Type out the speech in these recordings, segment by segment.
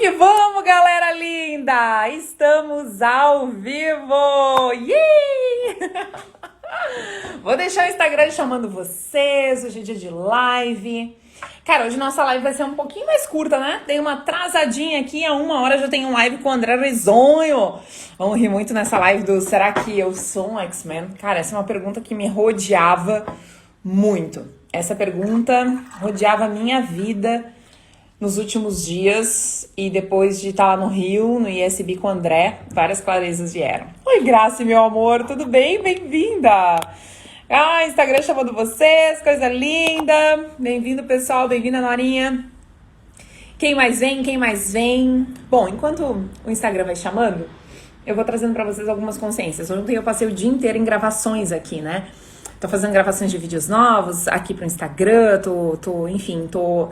que vamos, galera linda! Estamos ao vivo! Yay! Vou deixar o Instagram chamando vocês, hoje é dia de live. Cara, hoje nossa live vai ser um pouquinho mais curta, né? Tem uma atrasadinha aqui, a 1 hora já tem um live com o André Risonho. Vamos rir muito nessa live do Será que eu sou um X-Men? Cara, essa é uma pergunta que me rodeava muito. Essa pergunta rodeava a minha vida nos últimos dias, e depois de estar lá no Rio, no ISB com o André, várias clarezas vieram. Oi, Grace, meu amor, tudo bem? Bem-vinda! Instagram chamando vocês, coisa linda! Bem-vindo, pessoal, bem-vinda, Norinha! Quem mais vem? Quem mais vem? Bom, enquanto o Instagram vai chamando, eu vou trazendo pra vocês algumas consciências. Ontem eu passei o dia inteiro em gravações aqui, né? Tô fazendo gravações de vídeos novos aqui pro Instagram, tô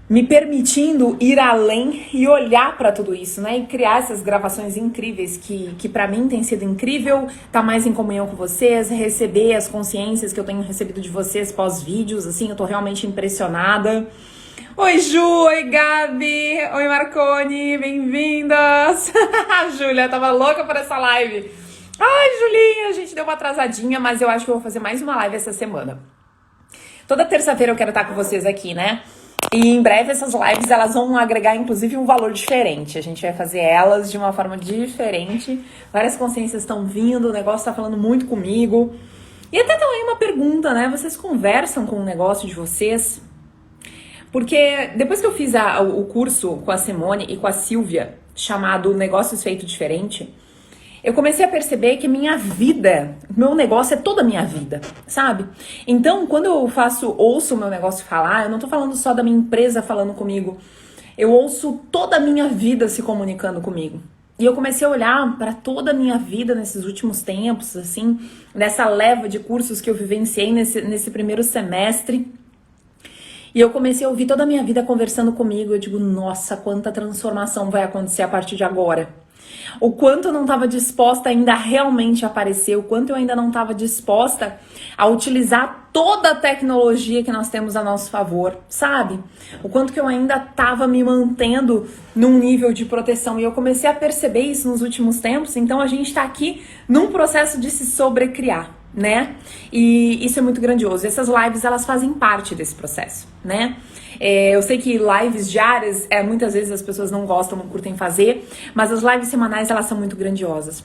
me permitindo ir além e olhar para tudo isso, né? E criar essas gravações incríveis que para mim tem sido incrível, tá mais em comunhão com vocês, receber as consciências que eu tenho recebido de vocês pós-vídeos, assim, eu tô realmente impressionada. Oi, Ju! Oi, Gabi! Oi, Marconi! Bem-vindas! A Júlia tava louca por essa live. Ai, Julinha, a gente deu uma atrasadinha, mas eu acho que eu vou fazer mais uma live essa semana. Toda terça-feira eu quero estar com vocês aqui, né? E em breve essas lives, elas vão agregar, inclusive, um valor diferente. A gente vai fazer elas de uma forma diferente. Várias consciências estão vindo, o negócio tá falando muito comigo. E até também uma pergunta, né? Vocês conversam com o negócio de vocês? Porque depois que eu fiz o curso com a Simone e com a Silvia, chamado Negócios Feito Diferente, eu comecei a perceber que minha vida, meu negócio é toda a minha vida, sabe? Então, quando eu ouço o meu negócio falar, eu não tô falando só da minha empresa falando comigo, eu ouço toda a minha vida se comunicando comigo. E eu comecei a olhar para toda a minha vida nesses últimos tempos, assim, nessa leva de cursos que eu vivenciei nesse primeiro semestre. E eu comecei a ouvir toda a minha vida conversando comigo. Eu digo, nossa, quanta transformação vai acontecer a partir de agora. O quanto eu não estava disposta ainda a realmente aparecer, o quanto eu ainda não estava disposta a utilizar toda a tecnologia que nós temos a nosso favor, sabe? O quanto que eu ainda estava me mantendo num nível de proteção. E eu comecei a perceber isso nos últimos tempos, então a gente está aqui num processo de se sobrecriar, né? E isso é muito grandioso. Essas lives, elas fazem parte desse processo, né? Eu sei que lives diárias, muitas vezes as pessoas não gostam, não curtem fazer, mas as lives semanais, elas são muito grandiosas.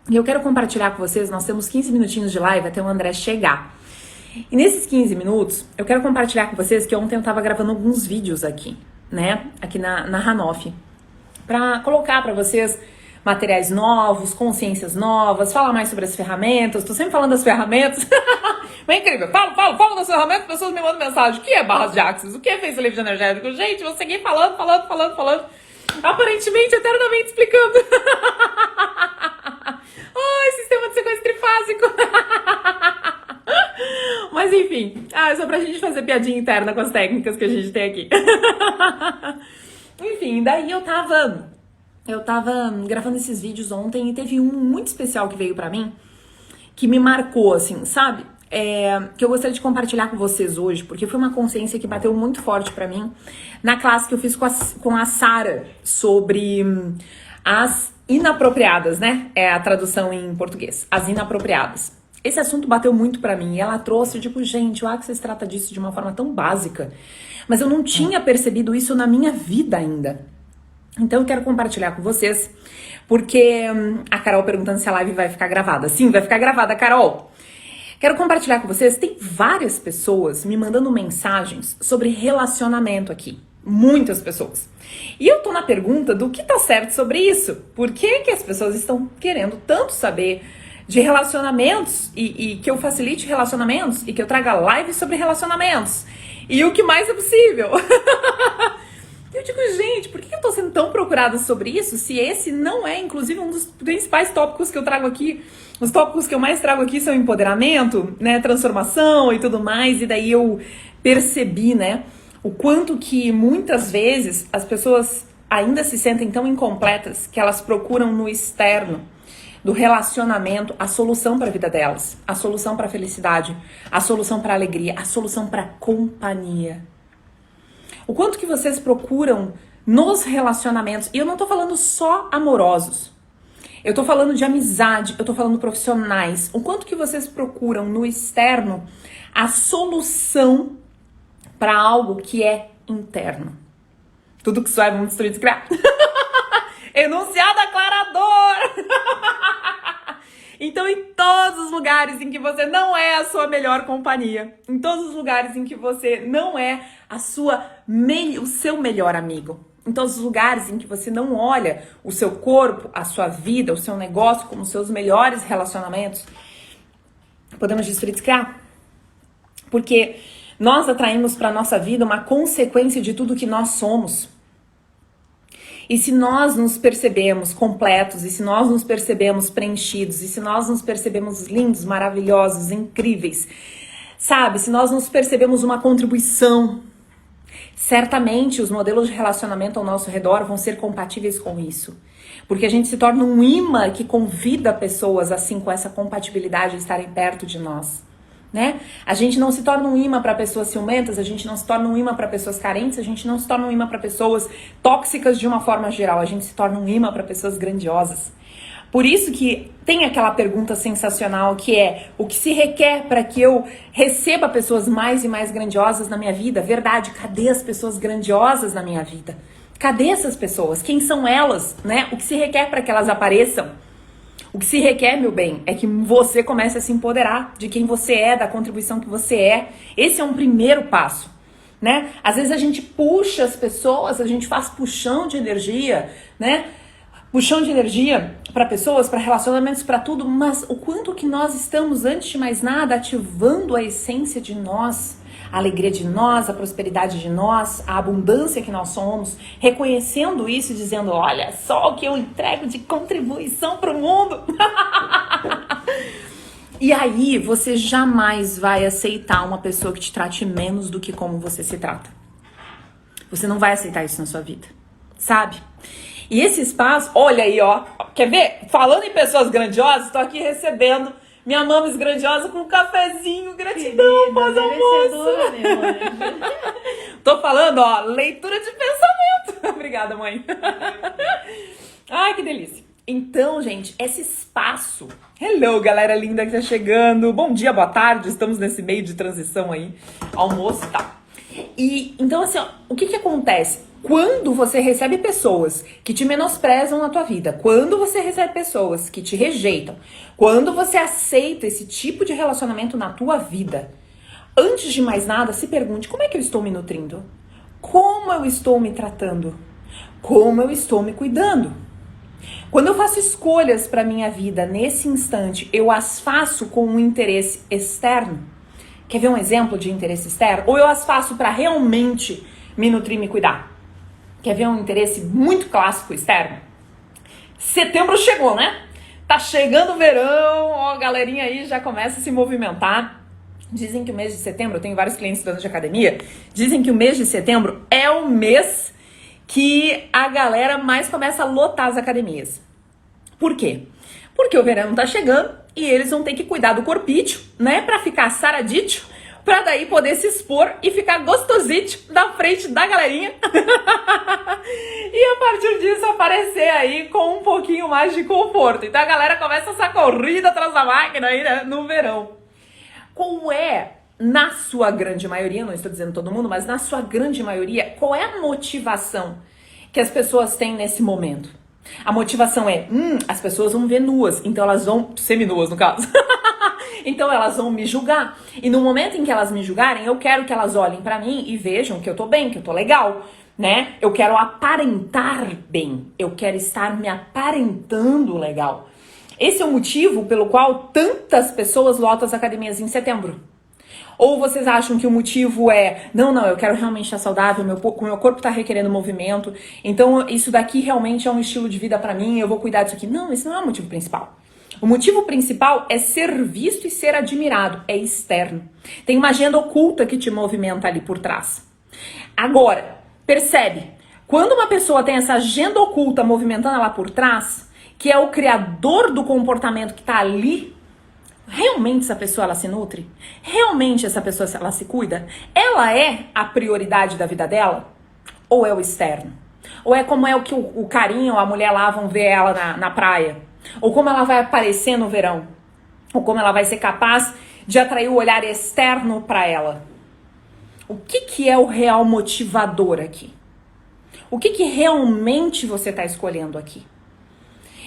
E eu quero compartilhar com vocês, nós temos 15 minutinhos de live até o André chegar. E nesses 15 minutos, eu quero compartilhar com vocês que ontem eu tava gravando alguns vídeos aqui, né? Aqui na Hanoff, pra colocar pra vocês materiais novos, consciências novas, falar mais sobre as ferramentas. Tô sempre falando das ferramentas. Mas é incrível. Falo das ferramentas, as pessoas me mandam mensagem. O que é barras de Axis? O que é Face Lift energético? Gente, vou seguir falando. Aparentemente, eternamente explicando. Ai, sistema de sequência trifásico. Mas enfim, é só pra gente fazer piadinha interna com as técnicas que a gente tem aqui. Enfim, daí eu tava gravando esses vídeos ontem e teve um muito especial que veio pra mim, que me marcou, assim, sabe? Que eu gostaria de compartilhar com vocês hoje, porque foi uma consciência que bateu muito forte pra mim na classe que eu fiz com a Sara sobre as inapropriadas, né? É a tradução em português, as inapropriadas. Esse assunto bateu muito pra mim e ela trouxe, tipo, gente, o Axis trata disso de uma forma tão básica, mas eu não tinha percebido isso na minha vida ainda. Então eu quero compartilhar com vocês, porque a Carol perguntando se a live vai ficar gravada. Sim, vai ficar gravada, Carol. Quero compartilhar com vocês, tem várias pessoas me mandando mensagens sobre relacionamento aqui. Muitas pessoas. E eu tô na pergunta do que tá certo sobre isso. Por que que as pessoas estão querendo tanto saber de relacionamentos e que eu facilite relacionamentos e que eu traga live sobre relacionamentos? E o que mais é possível? Eu digo, gente, por que eu tô sendo tão procurada sobre isso, se esse não é, inclusive, um dos principais tópicos que eu trago aqui? Os tópicos que eu mais trago aqui são empoderamento, né, transformação e tudo mais, e daí eu percebi, né, o quanto que muitas vezes as pessoas ainda se sentem tão incompletas que elas procuram no externo do relacionamento a solução para a vida delas, a solução para a felicidade, a solução para a alegria, a solução para a companhia. O quanto que vocês procuram nos relacionamentos, e eu não tô falando só amorosos, eu tô falando de amizade, eu tô falando profissionais, o quanto que vocês procuram no externo a solução para algo que é interno. Tudo que só é vamos destruir, descriar. Enunciado aclarador! Então, em todos os lugares em que você não é a sua melhor companhia, em todos os lugares em que você não é o seu melhor amigo, em todos os lugares em que você não olha o seu corpo, a sua vida, o seu negócio como os seus melhores relacionamentos, podemos desfriticar. Porque nós atraímos para a nossa vida uma consequência de tudo que nós somos. E se nós nos percebemos completos, e se nós nos percebemos preenchidos, e se nós nos percebemos lindos, maravilhosos, incríveis, sabe? Se nós nos percebemos uma contribuição, certamente os modelos de relacionamento ao nosso redor vão ser compatíveis com isso. Porque a gente se torna um imã que convida pessoas assim com essa compatibilidade a estarem perto de nós. Né? A gente não se torna um imã para pessoas ciumentas, a gente não se torna um imã para pessoas carentes, a gente não se torna um imã para pessoas tóxicas de uma forma geral, a gente se torna um imã para pessoas grandiosas. Por isso que tem aquela pergunta sensacional que é: o que se requer para que eu receba pessoas mais e mais grandiosas na minha vida? Verdade, cadê as pessoas grandiosas na minha vida? Cadê essas pessoas? Quem são elas? Né? O que se requer para que elas apareçam? O que se requer, meu bem, é que você comece a se empoderar de quem você é, da contribuição que você é. Esse é um primeiro passo, né? Às vezes a gente puxa as pessoas, a gente faz puxão de energia, né? Puxão de energia para pessoas, para relacionamentos, para tudo, mas o quanto que nós estamos, antes de mais nada, ativando a essência de nós, a alegria de nós, a prosperidade de nós, a abundância que nós somos, reconhecendo isso e dizendo: olha só o que eu entrego de contribuição para o mundo. E aí você jamais vai aceitar uma pessoa que te trate menos do que como você se trata. Você não vai aceitar isso na sua vida, sabe? E esse espaço, olha aí, ó, quer ver? Falando em pessoas grandiosas, tô aqui recebendo minha mames grandiosa com um cafezinho, gratidão, pós almoço. Tô falando, ó, leitura de pensamento. Obrigada, mãe. Ai, que delícia. Então, gente, esse espaço... Hello, galera linda que tá chegando. Bom dia, boa tarde. Estamos nesse meio de transição aí. Almoço e tal. E, então, assim, ó, o que acontece? Quando você recebe pessoas que te menosprezam na tua vida, quando você recebe pessoas que te rejeitam, quando você aceita esse tipo de relacionamento na tua vida, antes de mais nada, se pergunte: como é que eu estou me nutrindo? Como eu estou me tratando? Como eu estou me cuidando? Quando eu faço escolhas para minha vida nesse instante, eu as faço com um interesse externo? Quer ver um exemplo de interesse externo? Ou eu as faço para realmente me nutrir e me cuidar? Quer ver um interesse muito clássico externo? Setembro chegou, né? Tá chegando o verão, ó, a galerinha aí já começa a se movimentar. Dizem que o mês de setembro, eu tenho vários clientes estudantes de academia, dizem que o mês de setembro é o mês que a galera mais começa a lotar as academias. Por quê? Porque o verão tá chegando e eles vão ter que cuidar do corpício, né? Pra ficar saradício, pra daí poder se expor e ficar gostosite na frente da galerinha. E a partir disso aparecer aí com um pouquinho mais de conforto. Então a galera começa essa corrida atrás da máquina aí, né, no verão. Qual é, na sua grande maioria, não estou dizendo todo mundo, mas na sua grande maioria, qual é a motivação que as pessoas têm nesse momento? A motivação é: as pessoas vão ver nuas, então elas vão, seminuas no caso, então elas vão me julgar. E no momento em que elas me julgarem, eu quero que elas olhem pra mim e vejam que eu tô bem, que eu tô legal, né? Eu quero aparentar bem, eu quero estar me aparentando legal. Esse é o motivo pelo qual tantas pessoas lotam as academias em setembro. Ou vocês acham que o motivo é: não, eu quero realmente estar saudável, meu corpo tá requerendo movimento, então isso daqui realmente é um estilo de vida pra mim, eu vou cuidar disso aqui. Não, esse não é o motivo principal. O motivo principal é ser visto e ser admirado, é externo. Tem uma agenda oculta que te movimenta ali por trás. Agora, percebe, quando uma pessoa tem essa agenda oculta movimentando ela por trás, que é o criador do comportamento que tá ali, realmente essa pessoa ela se nutre? Realmente essa pessoa ela se cuida? Ela é a prioridade da vida dela? Ou é o externo? Ou é como é o que o carinha ou a mulher lá vão ver ela na praia? Ou como ela vai aparecer no verão? Ou como ela vai ser capaz de atrair o olhar externo para ela? O que é o real motivador aqui? O que realmente você está escolhendo aqui?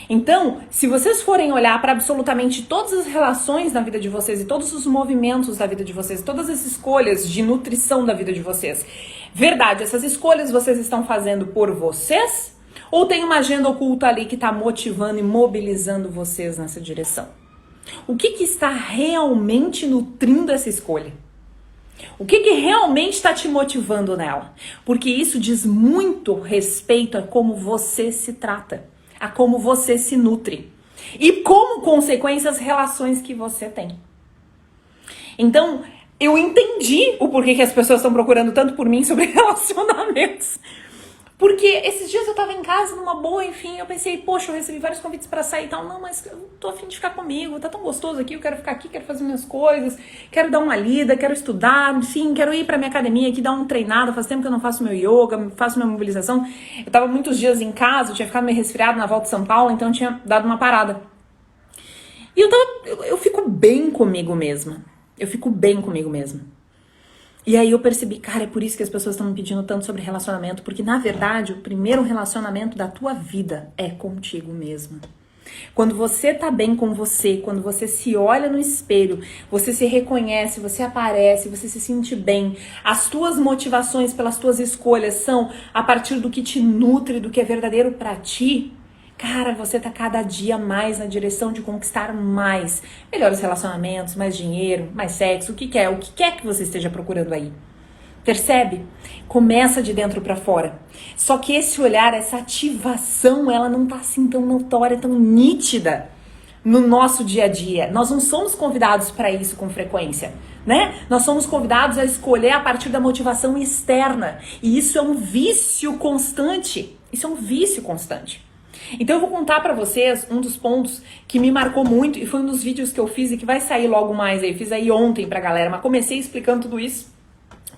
Então, se vocês forem olhar para absolutamente todas as relações na vida de vocês e todos os movimentos da vida de vocês, todas as escolhas de nutrição da vida de vocês, verdade, essas escolhas vocês estão fazendo por vocês? Ou tem uma agenda oculta ali que está motivando e mobilizando vocês nessa direção? O que está realmente nutrindo essa escolha? O que realmente está te motivando nela? Porque isso diz muito respeito a como você se trata, a como você se nutre e como consequência as relações que você tem. Então, eu entendi o porquê que as pessoas estão procurando tanto por mim sobre relacionamentos. Porque esses dias eu tava em casa, numa boa, enfim, eu pensei, poxa, eu recebi vários convites pra sair e tal. Não, mas eu tô a fim de ficar comigo, tá tão gostoso aqui, eu quero ficar aqui, quero fazer minhas coisas, quero dar uma lida, quero estudar, enfim, quero ir pra minha academia aqui, dar uma treinada, faz tempo que eu não faço meu yoga, faço minha mobilização. Eu tava muitos dias em casa, eu tinha ficado meio resfriado na volta de São Paulo, então eu tinha dado uma parada. E eu fico bem comigo mesma, eu fico bem comigo mesma. E aí eu percebi, cara, é por isso que as pessoas estão me pedindo tanto sobre relacionamento, porque na verdade o primeiro relacionamento da tua vida é contigo mesmo. Quando você tá bem com você, quando você se olha no espelho, você se reconhece, você aparece, você se sente bem, as tuas motivações pelas tuas escolhas são a partir do que te nutre, do que é verdadeiro pra ti, cara, você tá cada dia mais na direção de conquistar mais, melhores relacionamentos, mais dinheiro, mais sexo, o que quer que você esteja procurando aí. Percebe? Começa de dentro pra fora. Só que esse olhar, essa ativação, ela não tá assim tão notória, tão nítida no nosso dia a dia. Nós não somos convidados para isso com frequência, né? Nós somos convidados a escolher a partir da motivação externa. E isso é um vício constante. Isso é um vício constante. Então eu vou contar pra vocês um dos pontos que me marcou muito e foi um dos vídeos que eu fiz e que vai sair logo mais aí. Fiz aí ontem pra galera, mas comecei explicando tudo isso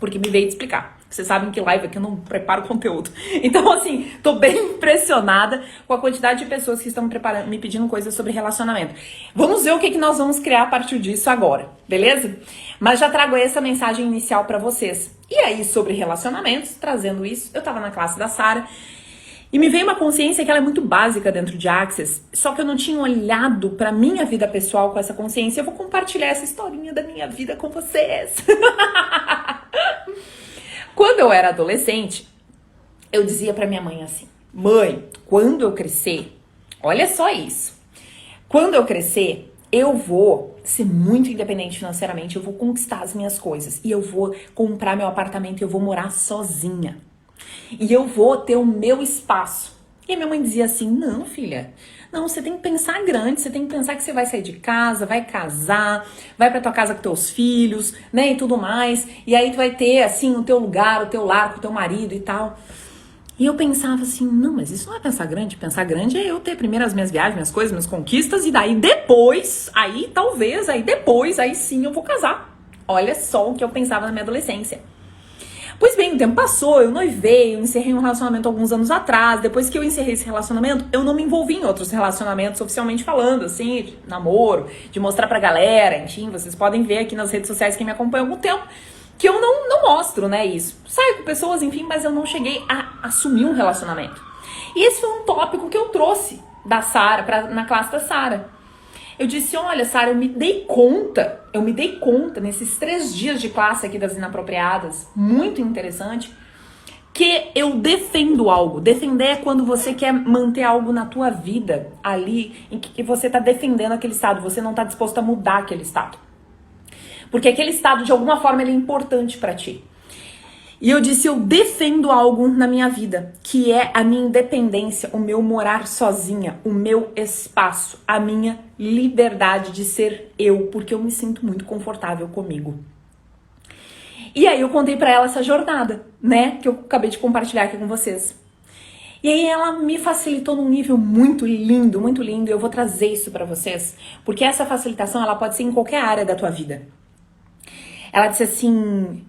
porque me veio de explicar. Vocês sabem que live aqui eu não preparo conteúdo. Então assim, tô bem impressionada com a quantidade de pessoas que estão me pedindo coisas sobre relacionamento. Vamos ver o que nós vamos criar a partir disso agora, beleza? Mas já trago essa mensagem inicial pra vocês. E aí sobre relacionamentos, trazendo isso, eu tava na classe da Sara e me veio uma consciência que ela é muito básica dentro de Access, só que eu não tinha olhado pra minha vida pessoal com essa consciência. Eu vou compartilhar essa historinha da minha vida com vocês. Quando eu era adolescente, eu dizia pra minha mãe assim, mãe, quando eu crescer, olha só isso, quando eu crescer, eu vou ser muito independente financeiramente, eu vou conquistar as minhas coisas e eu vou comprar meu apartamento e eu vou morar sozinha. E eu vou ter o meu espaço. E a minha mãe dizia assim, não, filha, não, você tem que pensar grande, você tem que pensar que você vai sair de casa, vai casar, vai pra tua casa com teus filhos, né, e tudo mais. E aí tu vai ter, assim, o teu lugar, o teu lar com o teu marido e tal. E eu pensava assim, não, mas isso não é pensar grande é eu ter primeiro as minhas viagens, minhas coisas, minhas conquistas, e daí depois, aí talvez, aí depois, aí sim eu vou casar. Olha só o que eu pensava na minha adolescência. Pois bem, o tempo passou, eu noivei, eu encerrei um relacionamento alguns anos atrás. Depois que eu encerrei esse relacionamento, eu não me envolvi em outros relacionamentos oficialmente falando, assim, de namoro, de mostrar pra galera, enfim, vocês podem ver aqui nas redes sociais quem me acompanha há algum tempo, que eu não mostro, né, isso. Saio com pessoas, enfim, mas eu não cheguei a assumir um relacionamento. E esse foi um tópico que eu trouxe da Sara, na classe da Sara. Eu disse, olha, Sara, eu me dei conta nesses 3 dias de classe aqui das inapropriadas, muito interessante, que eu defendo algo. Defender é quando você quer manter algo na tua vida ali, em que você tá defendendo aquele estado, você não tá disposto a mudar aquele estado. Porque aquele estado, de alguma forma, ele é importante pra ti. E eu disse, eu defendo algo na minha vida, que é a minha independência, o meu morar sozinha, o meu espaço, a minha liberdade de ser eu, porque eu me sinto muito confortável comigo. E aí eu contei pra ela essa jornada, né, que eu acabei de compartilhar aqui com vocês. E aí ela me facilitou num nível muito lindo, e eu vou trazer isso pra vocês, porque essa facilitação, ela pode ser em qualquer área da tua vida. Ela disse assim,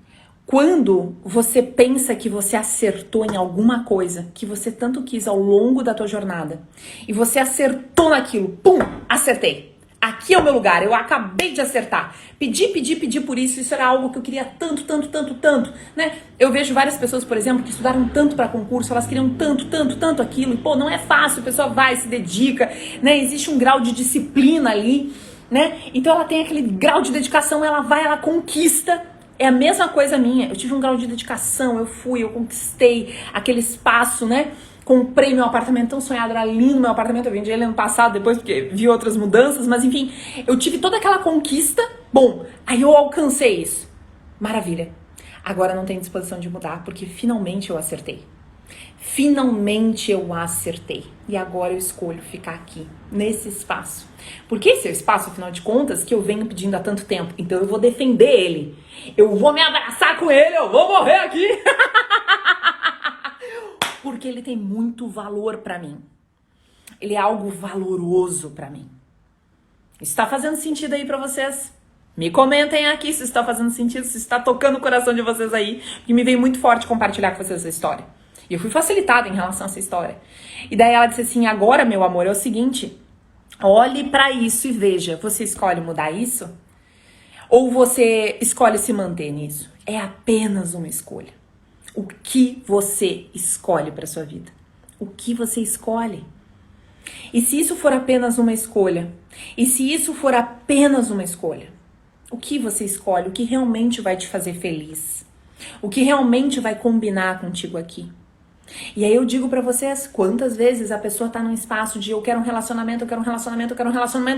Quando você pensa que você acertou em alguma coisa que você tanto quis ao longo da tua jornada e você acertou naquilo, pum, acertei. Aqui é o meu lugar, eu acabei de acertar. Pedi por isso era algo que eu queria tanto, né? Eu vejo várias pessoas, por exemplo, que estudaram tanto para concurso, elas queriam tanto aquilo, e pô, não é fácil, a pessoa vai, se dedica, né? Existe um grau de disciplina ali, né? Então ela tem aquele grau de dedicação, ela vai, ela conquista. É a mesma coisa minha, eu tive um grau de dedicação, eu conquistei aquele espaço, né? Comprei meu apartamento tão sonhado, era lindo meu apartamento, eu vendi ele ano passado depois porque vi outras mudanças, mas enfim, eu tive toda aquela conquista, bom, aí eu alcancei isso, maravilha. Agora não tenho disposição de mudar porque finalmente eu acertei. Finalmente eu acertei. E agora eu escolho ficar aqui, nesse espaço. Porque esse é o espaço, afinal de contas, que eu venho pedindo há tanto tempo. Então eu vou defender ele. Eu vou me abraçar com ele, eu vou morrer aqui. Porque ele tem muito valor pra mim. Ele é algo valoroso pra mim. Isso tá fazendo sentido aí pra vocês? Me comentem aqui se está fazendo sentido, se está tocando o coração de vocês aí. Porque me veio muito forte compartilhar com vocês essa história. E eu fui facilitada em relação a essa história. E daí ela disse assim, agora, meu amor, é o seguinte, olhe pra isso e veja, você escolhe mudar isso? Ou você escolhe se manter nisso? É apenas uma escolha. O que você escolhe pra sua vida? O que você escolhe? E se isso for apenas uma escolha? E se isso for apenas uma escolha? O que você escolhe? O que realmente vai te fazer feliz? O que realmente vai combinar contigo aqui? E aí eu digo pra vocês, quantas vezes a pessoa tá num espaço de eu quero um relacionamento,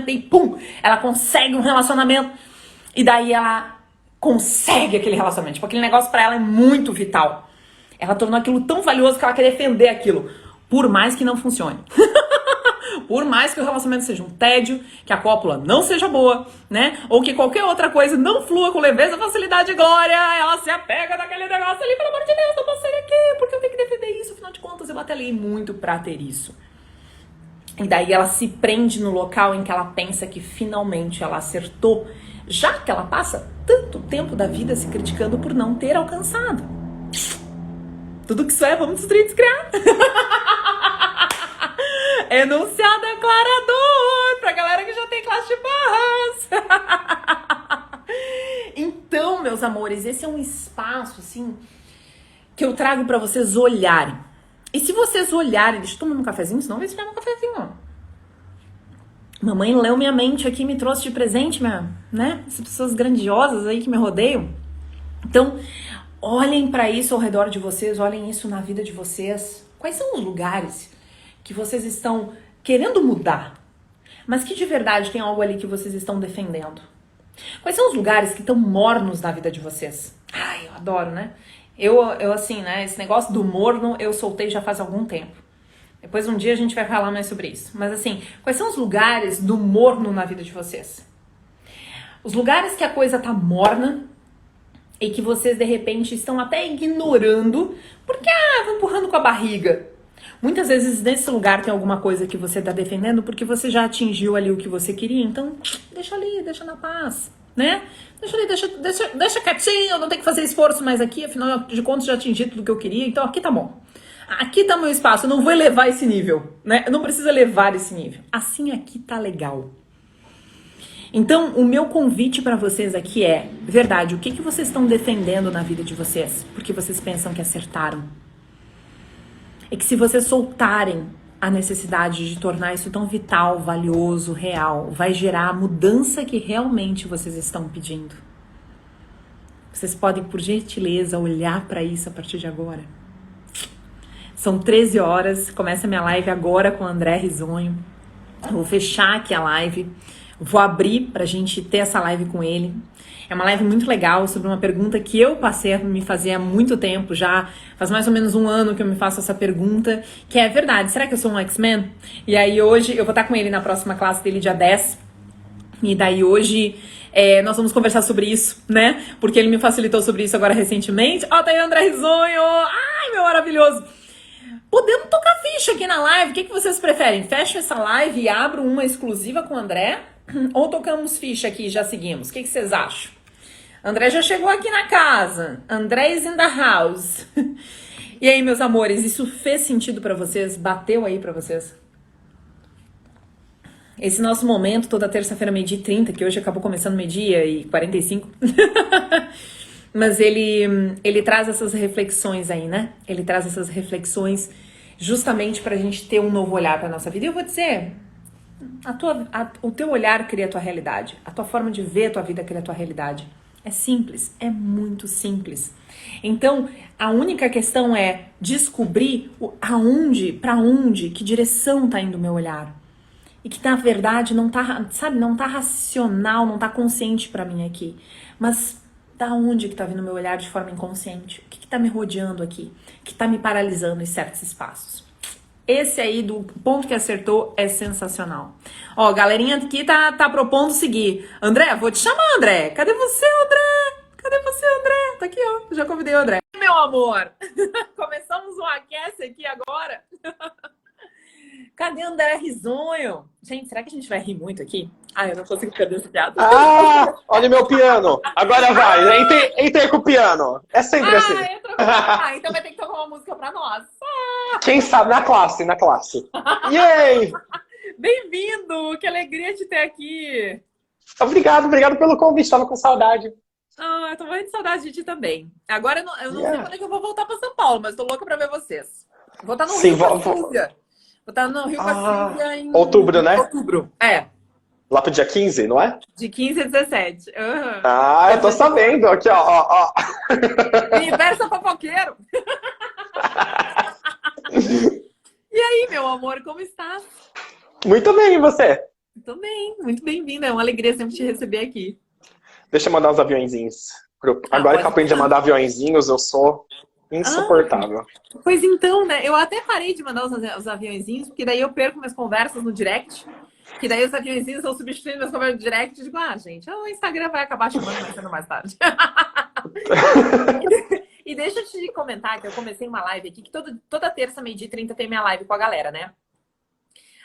e pum, ela consegue um relacionamento. E daí ela consegue aquele relacionamento. Tipo, aquele negócio pra ela é muito vital. Ela tornou aquilo tão valioso que ela quer defender aquilo. Por mais que não funcione. Por mais que o relacionamento seja um tédio, que a cópula não seja boa, né? Ou que qualquer outra coisa não flua com leveza, facilidade e glória, ela se apega naquele negócio ali, pelo amor de Deus, não posso sair aqui, porque eu tenho que defender isso, afinal de contas eu batalhei muito pra ter isso. E daí ela se prende no local em que ela pensa que finalmente ela acertou, já que ela passa tanto tempo da vida se criticando por não ter alcançado. Tudo que isso é, vamos destruir e descriar. Enunciado declarador pra galera que já tem classe de barras. Então, meus amores, esse é um espaço, assim, que eu trago pra vocês olharem. E se vocês olharem, deixa eu tomar um cafezinho, senão vai esfriar um cafezinho, ó. Mamãe leu minha mente aqui, me trouxe de presente, né? Essas pessoas grandiosas aí que me rodeiam. Então, olhem pra isso ao redor de vocês, olhem isso na vida de vocês. Quais são os lugares que vocês estão querendo mudar, mas que de verdade tem algo ali que vocês estão defendendo? Quais são os lugares que estão mornos na vida de vocês? Ai, eu adoro, né? Eu assim, né? Esse negócio do morno eu soltei já faz algum tempo. Depois um dia a gente vai falar mais sobre isso. Mas assim, quais são os lugares do morno na vida de vocês? Os lugares que a coisa tá morna e que vocês de repente estão até ignorando porque, vão empurrando com a barriga. Muitas vezes nesse lugar tem alguma coisa que você tá defendendo porque você já atingiu ali o que você queria, então deixa ali, deixa na paz, né? Deixa ali, deixa quietinho, eu não tenho que fazer esforço mais aqui, afinal de contas já atingi tudo que eu queria, então aqui tá bom. Aqui tá meu espaço, eu não vou elevar esse nível, né? Eu não preciso elevar esse nível. Assim aqui tá legal. Então, o meu convite pra vocês aqui é, verdade, o que vocês estão defendendo na vida de vocês? Porque vocês pensam que acertaram. É que se vocês soltarem a necessidade de tornar isso tão vital, valioso, real, vai gerar a mudança que realmente vocês estão pedindo. Vocês podem, por gentileza, olhar para isso a partir de agora. São 13 horas, começa a minha live agora com o André Risonho. Eu vou fechar aqui a live, vou abrir pra gente ter essa live com ele. É uma live muito legal sobre uma pergunta que eu passei a me fazer há muito tempo já. Faz mais ou menos um ano que eu me faço essa pergunta, que é verdade, será que eu sou um X-Men? E aí hoje, eu vou estar com ele na próxima classe dele, dia 10. E daí hoje nós vamos conversar sobre isso, né? Porque ele me facilitou sobre isso agora recentemente. Ó, tá aí o André Risonho! Ai, meu maravilhoso! Podemos tocar ficha aqui na live, o que vocês preferem? Fecho essa live e abro uma exclusiva com o André? Ou tocamos ficha aqui e já seguimos? O que vocês acham? André já chegou aqui na casa. André is in the house. E aí, meus amores, isso fez sentido pra vocês? Bateu aí pra vocês? Esse nosso momento, toda terça-feira, 12h30, que hoje acabou começando 12h45. Mas ele traz essas reflexões aí, né? Ele traz essas reflexões justamente pra gente ter um novo olhar pra nossa vida. E eu vou dizer, o teu olhar cria a tua realidade. A tua forma de ver a tua vida cria a tua realidade. É simples, é muito simples. Então, a única questão é descobrir aonde, pra onde, que direção tá indo o meu olhar. E que na verdade não tá, sabe, não tá racional, não tá consciente pra mim aqui. Mas da onde que tá vindo o meu olhar de forma inconsciente? O que tá me rodeando aqui? O que tá me paralisando em certos espaços? Esse aí do ponto que acertou é sensacional. Ó, galerinha aqui tá propondo seguir. André, vou te chamar, André. Cadê você, André? Cadê você, André? Tá aqui, ó. Já convidei o André. Meu amor, começamos um aquece aqui agora. Cadê André Risonho? Gente, será que a gente vai rir muito aqui? Eu não consigo perder esse piada. Ah, olha meu piano. Agora vai. Entrei com o piano. É sempre assim. Então vai ter que tocar uma música pra nós. Quem sabe na classe, na classe. Yay! Bem-vindo! Que alegria te ter aqui. Obrigado pelo convite. Tava com saudade. Eu tô morrendo de saudade de ti também. Agora eu não sei quando é que eu vou voltar pra São Paulo, mas tô louca pra ver vocês. Vou estar no Rio com a Silvia. Vou estar no Rio com a Silvia em outubro, né? Outubro, Lá pro dia 15, não é? De 15 a 17. Uhum. Eu tô sabendo. Aqui, ó. Universo fofoqueiro. E aí, meu amor, como está? Muito bem, e você? Tô bem, muito bem-vinda. É uma alegria sempre te receber aqui. Deixa eu mandar uns aviõezinhos. Agora que eu aprendi a mandar aviõezinhos, eu sou insuportável. Pois então, né? Eu até parei de mandar os aviõezinhos, porque daí eu perco minhas conversas no direct. Que daí os aviõezinhos estão substituindo minhas conversas no direct. E digo, gente, o Instagram vai acabar chamando mais cedo ou mais tarde. E deixa eu te comentar que eu comecei uma live aqui, que toda terça, 12h30, tem minha live com a galera, né?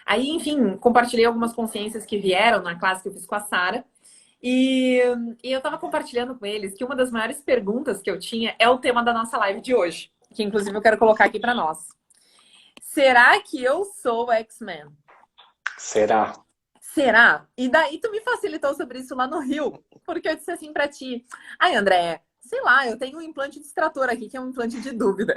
Aí, enfim, compartilhei algumas consciências que vieram na classe que eu fiz com a Sara. E eu tava compartilhando com eles que uma das maiores perguntas que eu tinha é o tema da nossa live de hoje. Que, inclusive, eu quero colocar aqui pra nós. Será que eu sou X-Men? Será? E daí tu me facilitou sobre isso lá no Rio. Porque eu disse assim pra ti. André, sei lá, eu tenho um implante de extrator aqui, que é um implante de dúvida.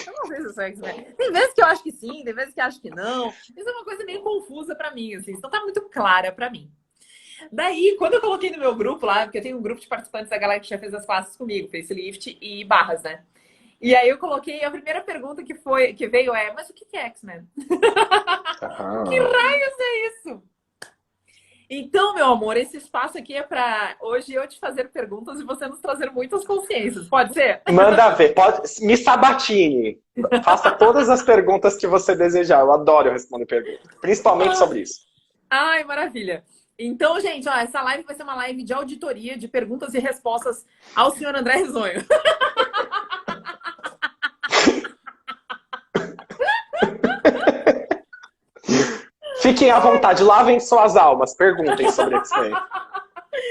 Eu não sei se eu sou X-Men. Tem vezes que eu acho que sim, tem vezes que eu acho que não. Isso é uma coisa meio confusa pra mim, assim. Isso não tá muito clara pra mim. Daí, quando eu coloquei no meu grupo lá, porque eu tenho um grupo de participantes da galera que já fez as classes comigo, facelift e barras, né? E aí eu coloquei, a primeira pergunta que veio é, mas o que é X-Men? Que raios é isso? Então, meu amor, esse espaço aqui é pra hoje eu te fazer perguntas e você nos trazer muitas consciências. Pode ser? Manda ver. Me sabatine. Faça todas as perguntas que você desejar. Eu adoro responder perguntas. Principalmente sobre isso. Ai, maravilha. Então, gente, essa live vai ser uma live de auditoria, de perguntas e respostas ao senhor André Risonho. Fiquem à vontade, lavem suas almas, perguntem sobre X-Men.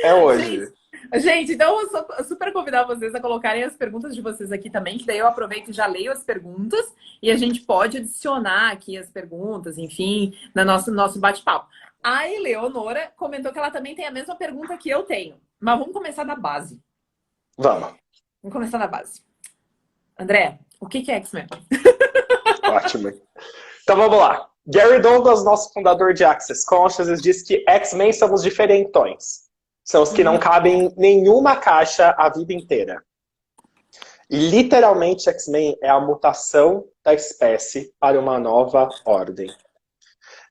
É hoje. Gente, então eu sou super convidar vocês a colocarem as perguntas de vocês aqui também, que daí eu aproveito e já leio as perguntas e a gente pode adicionar aqui as perguntas, enfim, no nosso bate-papo. A Eleonora comentou que ela também tem a mesma pergunta que eu tenho, mas vamos começar da base. Vamos começar da base. André, o que é X-Men? Ótimo. Então vamos lá. Gary Douglas, nosso fundador de Access Consciousness, diz que X-Men são os diferentões. São os que não cabem em nenhuma caixa a vida inteira. E literalmente X-Men é a mutação da espécie para uma nova ordem.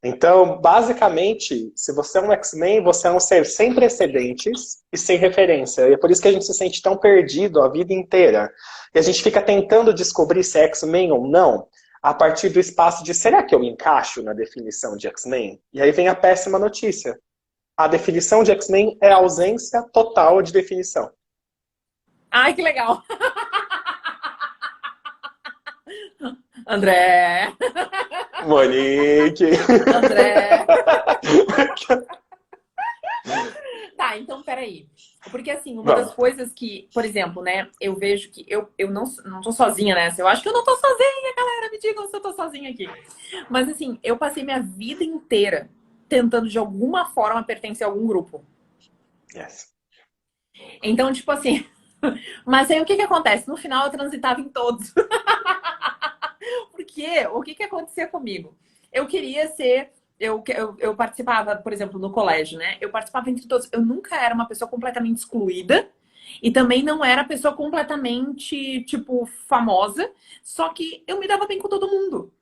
Então, basicamente, se você é um X-Men, você é um ser sem precedentes e sem referência. E é por isso que a gente se sente tão perdido a vida inteira. E a gente fica tentando descobrir se é X-Men ou não, a partir do espaço de será que eu me encaixo na definição de X-Men? E aí vem a péssima notícia. A definição de X-Men é a ausência total de definição. Ai, que legal! André! André! Tá, então peraí. Porque, assim, uma das Vamos. coisas que, por exemplo, né, eu vejo que eu não tô sozinha nessa. Eu acho que eu não tô sozinha, galera. Me digam se eu tô sozinha aqui. Mas, assim, eu passei minha vida inteira tentando, de alguma forma, pertencer a algum grupo. Yes. Então, tipo assim... Mas aí, o que que acontece? No final, eu transitava em todos. Porque o que que acontecia comigo? Eu queria ser. Eu participava, por exemplo, no colégio, né? Eu participava entre todos. Eu nunca era uma pessoa completamente excluída. E também não era pessoa completamente, tipo, famosa. Só que eu me dava bem com todo mundo.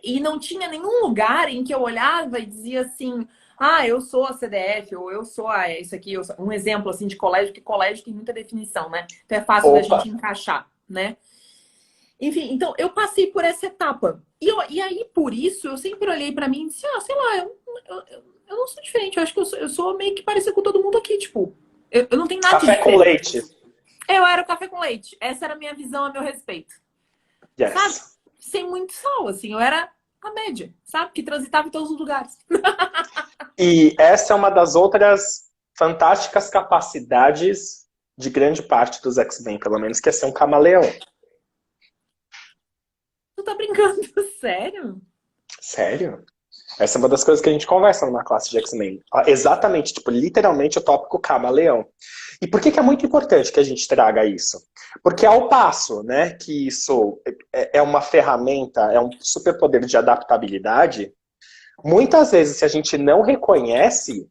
E não tinha nenhum lugar em que eu olhava e dizia assim: ah, eu sou a CDF, ou eu sou a isso aqui. Um exemplo, assim, de colégio, que colégio tem muita definição, né? Então é fácil da Opa. gente encaixar, né? Enfim, então eu passei por essa etapa. E aí, por isso, eu sempre olhei pra mim e disse, ah, sei lá, eu não sou diferente. Eu acho que eu sou meio que parecida com todo mundo aqui, tipo, eu não tenho nada de Café com diferente. leite. Eu era o café com leite. Essa era a minha visão a meu respeito. Sabe? Yes. Sem muito sal, assim. Eu era a média, sabe? Que transitava em todos os lugares. E essa é uma das outras fantásticas capacidades de grande parte dos X-Men, pelo menos, que é ser um camaleão. Tu tá brincando? Sério? Sério? Essa é uma das coisas que a gente conversa numa classe de X-Men. Exatamente, tipo, literalmente o tópico camaleão. E por que que é muito importante que a gente traga isso? Porque ao passo, né, que isso é uma ferramenta, é um superpoder de adaptabilidade, muitas vezes se a gente não reconhece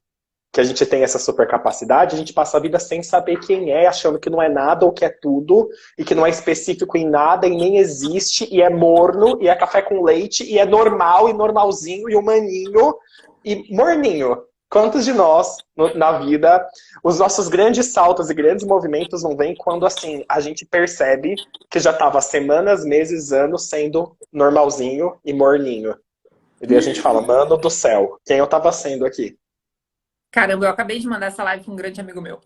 que a gente tem essa supercapacidade, a gente passa a vida sem saber quem é, achando que não é nada ou que é tudo, e que não é específico em nada, e nem existe, e é morno, e é café com leite, e é normal, e normalzinho, e humaninho, e morninho. Quantos de nós, na vida, os nossos grandes saltos e grandes movimentos não vêm quando, assim, a gente percebe que já estava semanas, meses, anos sendo normalzinho e morninho. E daí a gente fala, mano do céu, quem eu tava sendo aqui? Caramba, eu acabei de mandar essa live pra um grande amigo meu.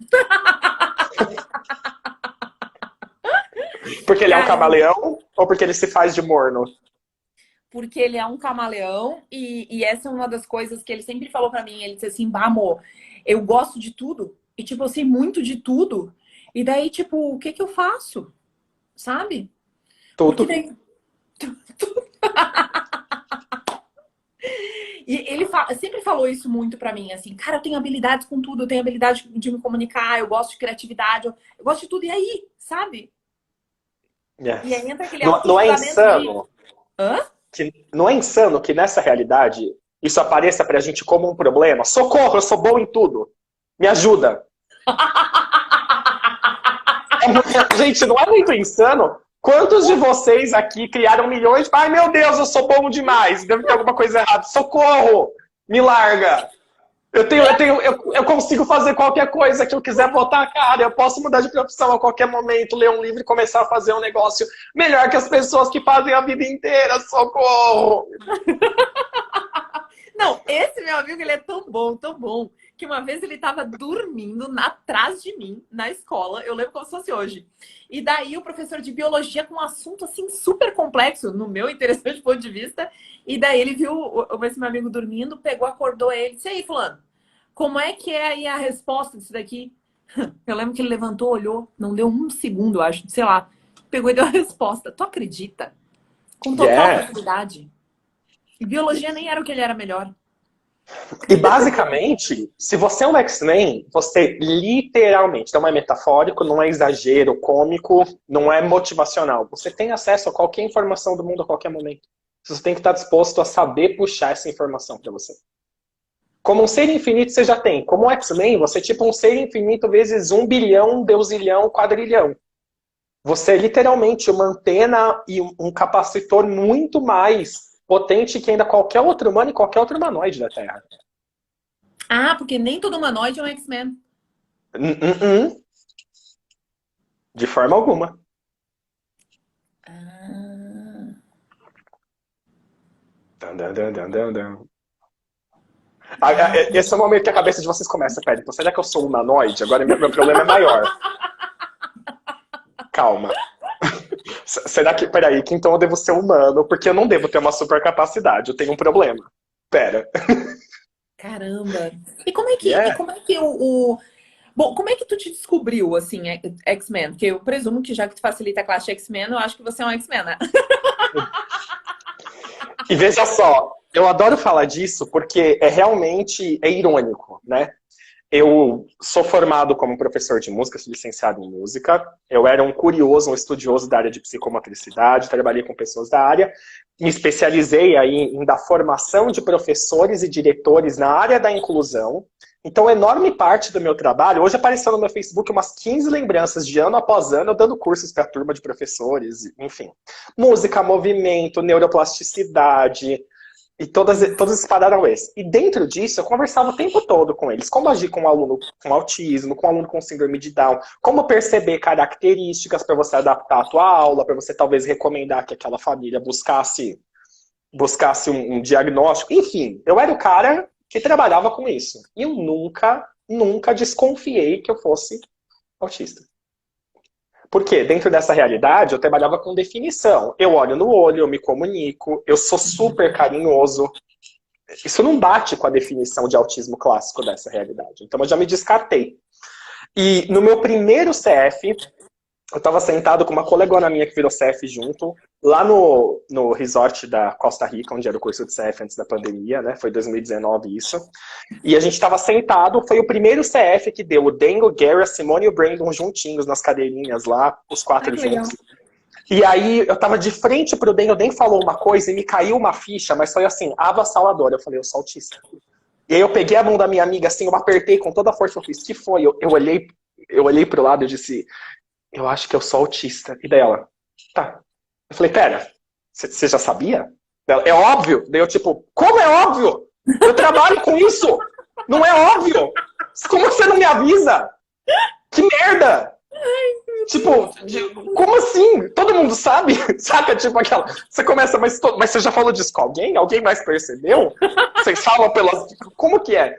Porque ele é um Caramba. camaleão ou porque ele se faz de morno? Porque ele é um camaleão e essa é uma das coisas que ele sempre falou pra mim. Ele disse assim, bah, amor, eu gosto de tudo e, tipo, eu sei muito de tudo. E daí, tipo, o que que eu faço? Sabe? Porque Tudo. daí... E ele sempre falou isso muito pra mim, assim, cara, eu tenho habilidades com tudo, eu tenho habilidade de me comunicar, eu gosto de criatividade, eu gosto de tudo. E aí, sabe? E Yes. aí entra aquele Não é auto-julgamento de... insano Hã? não é insano que nessa realidade isso apareça pra gente como um problema? Socorro, eu sou bom em tudo. Me ajuda. Gente, não é muito insano? Quantos de vocês aqui criaram milhões de... Ai, meu Deus, eu sou bom demais. Deve ter alguma coisa errada. Socorro! Me larga! Eu consigo fazer qualquer coisa que eu quiser botar a cara. Eu posso mudar de profissão a qualquer momento, ler um livro e começar a fazer um negócio melhor que as pessoas que fazem a vida inteira. Socorro! Não, esse meu amigo, ele é tão bom, que uma vez ele tava dormindo atrás de mim, na escola, eu lembro como se fosse hoje. E daí o professor de biologia com um assunto, assim, super complexo, no meu interessante ponto de vista, e daí ele viu esse meu amigo dormindo, pegou, acordou ele, disse, e aí, fulano, como é que é aí a resposta disso daqui? Eu lembro que ele levantou, olhou, não deu um segundo, acho, sei lá, pegou e deu a resposta. Tu acredita? Com total Yeah. facilidade. E biologia nem era o que ele era melhor. E basicamente, se você é um X-Men, você literalmente, não é metafórico, não é exagero cômico, não é motivacional. Você tem acesso a qualquer informação do mundo a qualquer momento. Você tem que estar disposto a saber puxar essa informação para você. Como um ser infinito você já tem. Como um X-Men, você é tipo um ser infinito vezes 1 bilhão, deusilhão, quadrilhão. Você é literalmente uma antena e um capacitor muito mais potente que ainda qualquer outro humano e qualquer outro humanoide da Terra. Ah, porque nem todo humanoide é um X-Men. De forma alguma. Ah. Dun, dun, dun, dun, dun, dun. Esse é o momento que a cabeça de vocês começa. Pera, então será que eu sou humanoide? Agora meu problema é maior. Calma. Será que, peraí, que então eu devo ser humano? Porque eu não devo ter uma super capacidade, eu tenho um problema. Pera. Caramba. E Yeah. como é que o... Bom, como é que tu te descobriu, assim, X-Men? Porque eu presumo que já que tu facilita a classe de X-Men, eu acho que você é um X-Men, né? E veja só, eu adoro falar disso porque é irônico, né? Eu sou formado como professor de música, sou licenciado em música. Eu era um curioso, um estudioso da área de psicomotricidade, trabalhei com pessoas da área, me especializei aí em dar formação de professores e diretores na área da inclusão. Então, enorme parte do meu trabalho, hoje apareceu no meu Facebook umas 15 lembranças de ano após ano, eu dando cursos para a turma de professores, enfim. Música, movimento, neuroplasticidade, e todos esses paranauês. E dentro disso, eu conversava o tempo todo com eles. Como agir com um aluno com autismo, com um aluno com síndrome de Down. Como perceber características para você adaptar a tua aula, para você talvez recomendar que aquela família buscasse um diagnóstico. Enfim, eu era o cara que trabalhava com isso. E eu nunca desconfiei que eu fosse autista. Porque dentro dessa realidade, eu trabalhava com definição. Eu olho no olho, eu me comunico, eu sou super carinhoso. Isso não bate com a definição de autismo clássico dessa realidade. Então eu já me descartei. E no meu primeiro CF, eu estava sentado com uma colegona minha que virou CF junto, lá no resort da Costa Rica, onde era o curso de CF antes da pandemia, né? Foi 2019 isso. E a gente estava sentado, foi o primeiro CF que deu o Dengo, o Gary, a Simone e o Brandon juntinhos nas cadeirinhas lá, os quatro juntos. E aí eu tava de frente pro Dengo, o Den falou uma coisa e me caiu uma ficha, mas foi assim, avassaladora. Eu falei, eu sou autista. E aí eu peguei a mão da minha amiga assim, eu apertei com toda a força, eu fiz, que foi? Eu olhei pro lado e disse, eu acho que eu sou autista. E daí ela, tá. Eu falei, pera, você já sabia? Ela, é óbvio. Daí eu tipo, como é óbvio? Eu trabalho com isso. Não é óbvio. Como você não me avisa? Que merda. Tipo, como assim? Todo mundo sabe? Saca? Tipo aquela. Você começa, mas você já falou disso com alguém? Alguém mais percebeu? Vocês falam pelas. Como que é?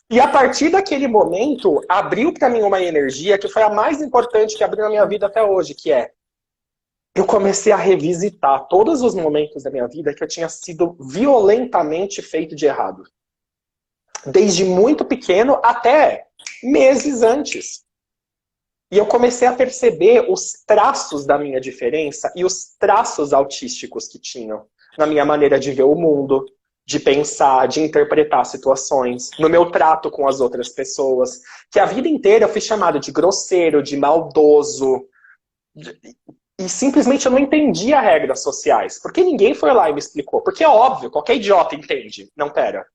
E a partir daquele momento, abriu pra mim uma energia que foi a mais importante que abriu na minha vida até hoje, que é eu comecei a revisitar todos os momentos da minha vida que eu tinha sido violentamente feito de errado. Desde muito pequeno até meses antes. E eu comecei a perceber os traços da minha diferença e os traços autísticos que tinham na minha maneira de ver o mundo, de pensar, de interpretar situações, no meu trato com as outras pessoas. Que a vida inteira eu fui chamado de grosseiro, de maldoso. E simplesmente eu não entendia regras sociais. Porque ninguém foi lá e me explicou. Porque é óbvio, qualquer idiota entende. Não, pera.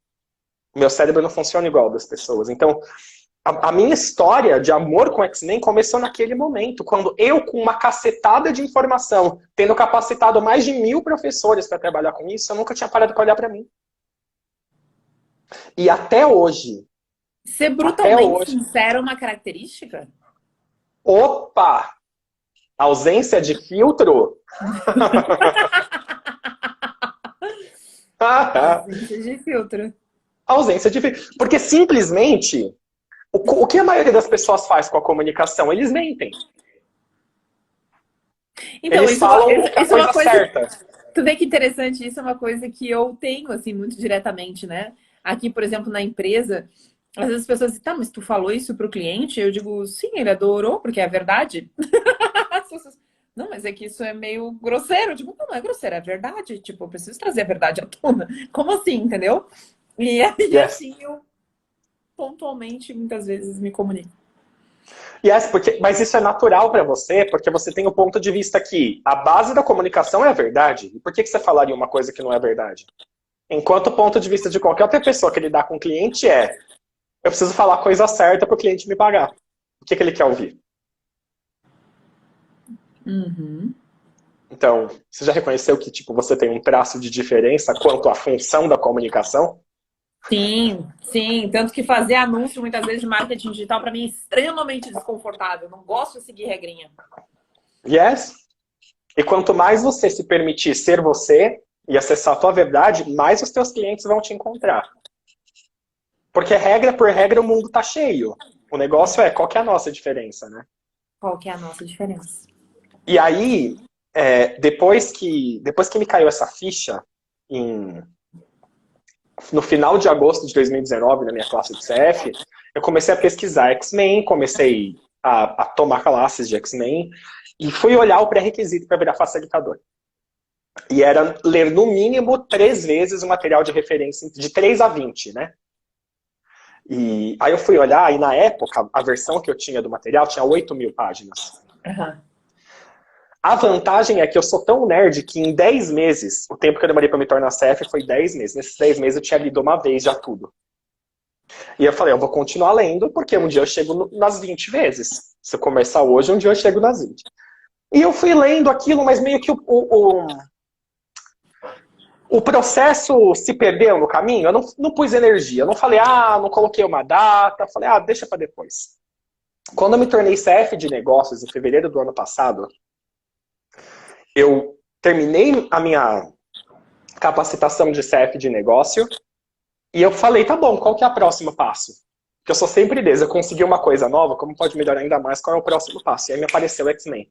O meu cérebro não funciona igual das pessoas. Então, a minha história de amor com X-Men começou naquele momento, quando eu, com uma cacetada de informação, tendo capacitado mais de 1000 professores para trabalhar com isso, eu nunca tinha parado para olhar para mim. E até hoje... Ser brutalmente sincero é uma característica? Opa! Ausência de filtro? Ausência de filtro. Ausência de filtro. Porque simplesmente... O que a maioria das pessoas faz com a comunicação? Eles mentem. Então, eles falam a coisa certa. Tu vê que interessante, isso é uma coisa que eu tenho, assim, muito diretamente, né? Aqui, por exemplo, na empresa, às vezes as pessoas dizem, tá, mas tu falou isso pro cliente? Eu digo, sim, ele adorou, porque é verdade. As pessoas, não, mas é que isso é meio grosseiro. Tipo, não é grosseiro, é verdade. Tipo, eu preciso trazer a verdade à tona. Como assim, entendeu? E aí, assim, eu pontualmente, muitas vezes, me comunico. Mas isso é natural para você, porque você tem o ponto de vista que a base da comunicação é a verdade. E por que você falaria uma coisa que não é verdade? Enquanto o ponto de vista de qualquer outra pessoa que lidar com o cliente é eu preciso falar a coisa certa para o cliente me pagar. O que ele quer ouvir? Uhum. Então, você já reconheceu que tipo, você tem um traço de diferença quanto à função da comunicação? Sim, sim. Tanto que fazer anúncio, muitas vezes, de marketing digital, para mim, é extremamente desconfortável. Não gosto de seguir regrinha. Yes. E quanto mais você se permitir ser você e acessar a tua verdade, mais os teus clientes vão te encontrar. Porque regra por regra o mundo tá cheio. O negócio é, qual que é a nossa diferença, né? Qual que é a nossa diferença? E aí, depois que me caiu essa ficha, no final de agosto de 2019, na minha classe de CF, eu comecei a pesquisar X-Men, comecei a tomar classes de X-Men e fui olhar o pré-requisito para virar facilitador. E era ler no mínimo 3 vezes o material de referência, de 3 a 20, né? E aí eu fui olhar, e na época, a versão que eu tinha do material tinha 8.000 páginas. Uhum. A vantagem é que eu sou tão nerd que em 10 meses, o tempo que eu demorei para me tornar CF foi 10 meses. Nesses 10 meses eu tinha lido uma vez já tudo. E eu falei, eu vou continuar lendo, porque um dia eu chego nas 20 vezes. Se eu começar hoje, um dia eu chego nas 20. E eu fui lendo aquilo, mas meio que o processo se perdeu no caminho. Eu não pus energia. Eu não falei, não coloquei uma data. Eu falei, deixa para depois. Quando eu me tornei CF de negócios, em fevereiro do ano passado, eu terminei a minha capacitação de CF de negócio e eu falei, tá bom, qual que é o próximo passo? Porque eu sou sempre desse, eu consegui uma coisa nova, como pode melhorar ainda mais, qual é o próximo passo? E aí me apareceu o X-Men.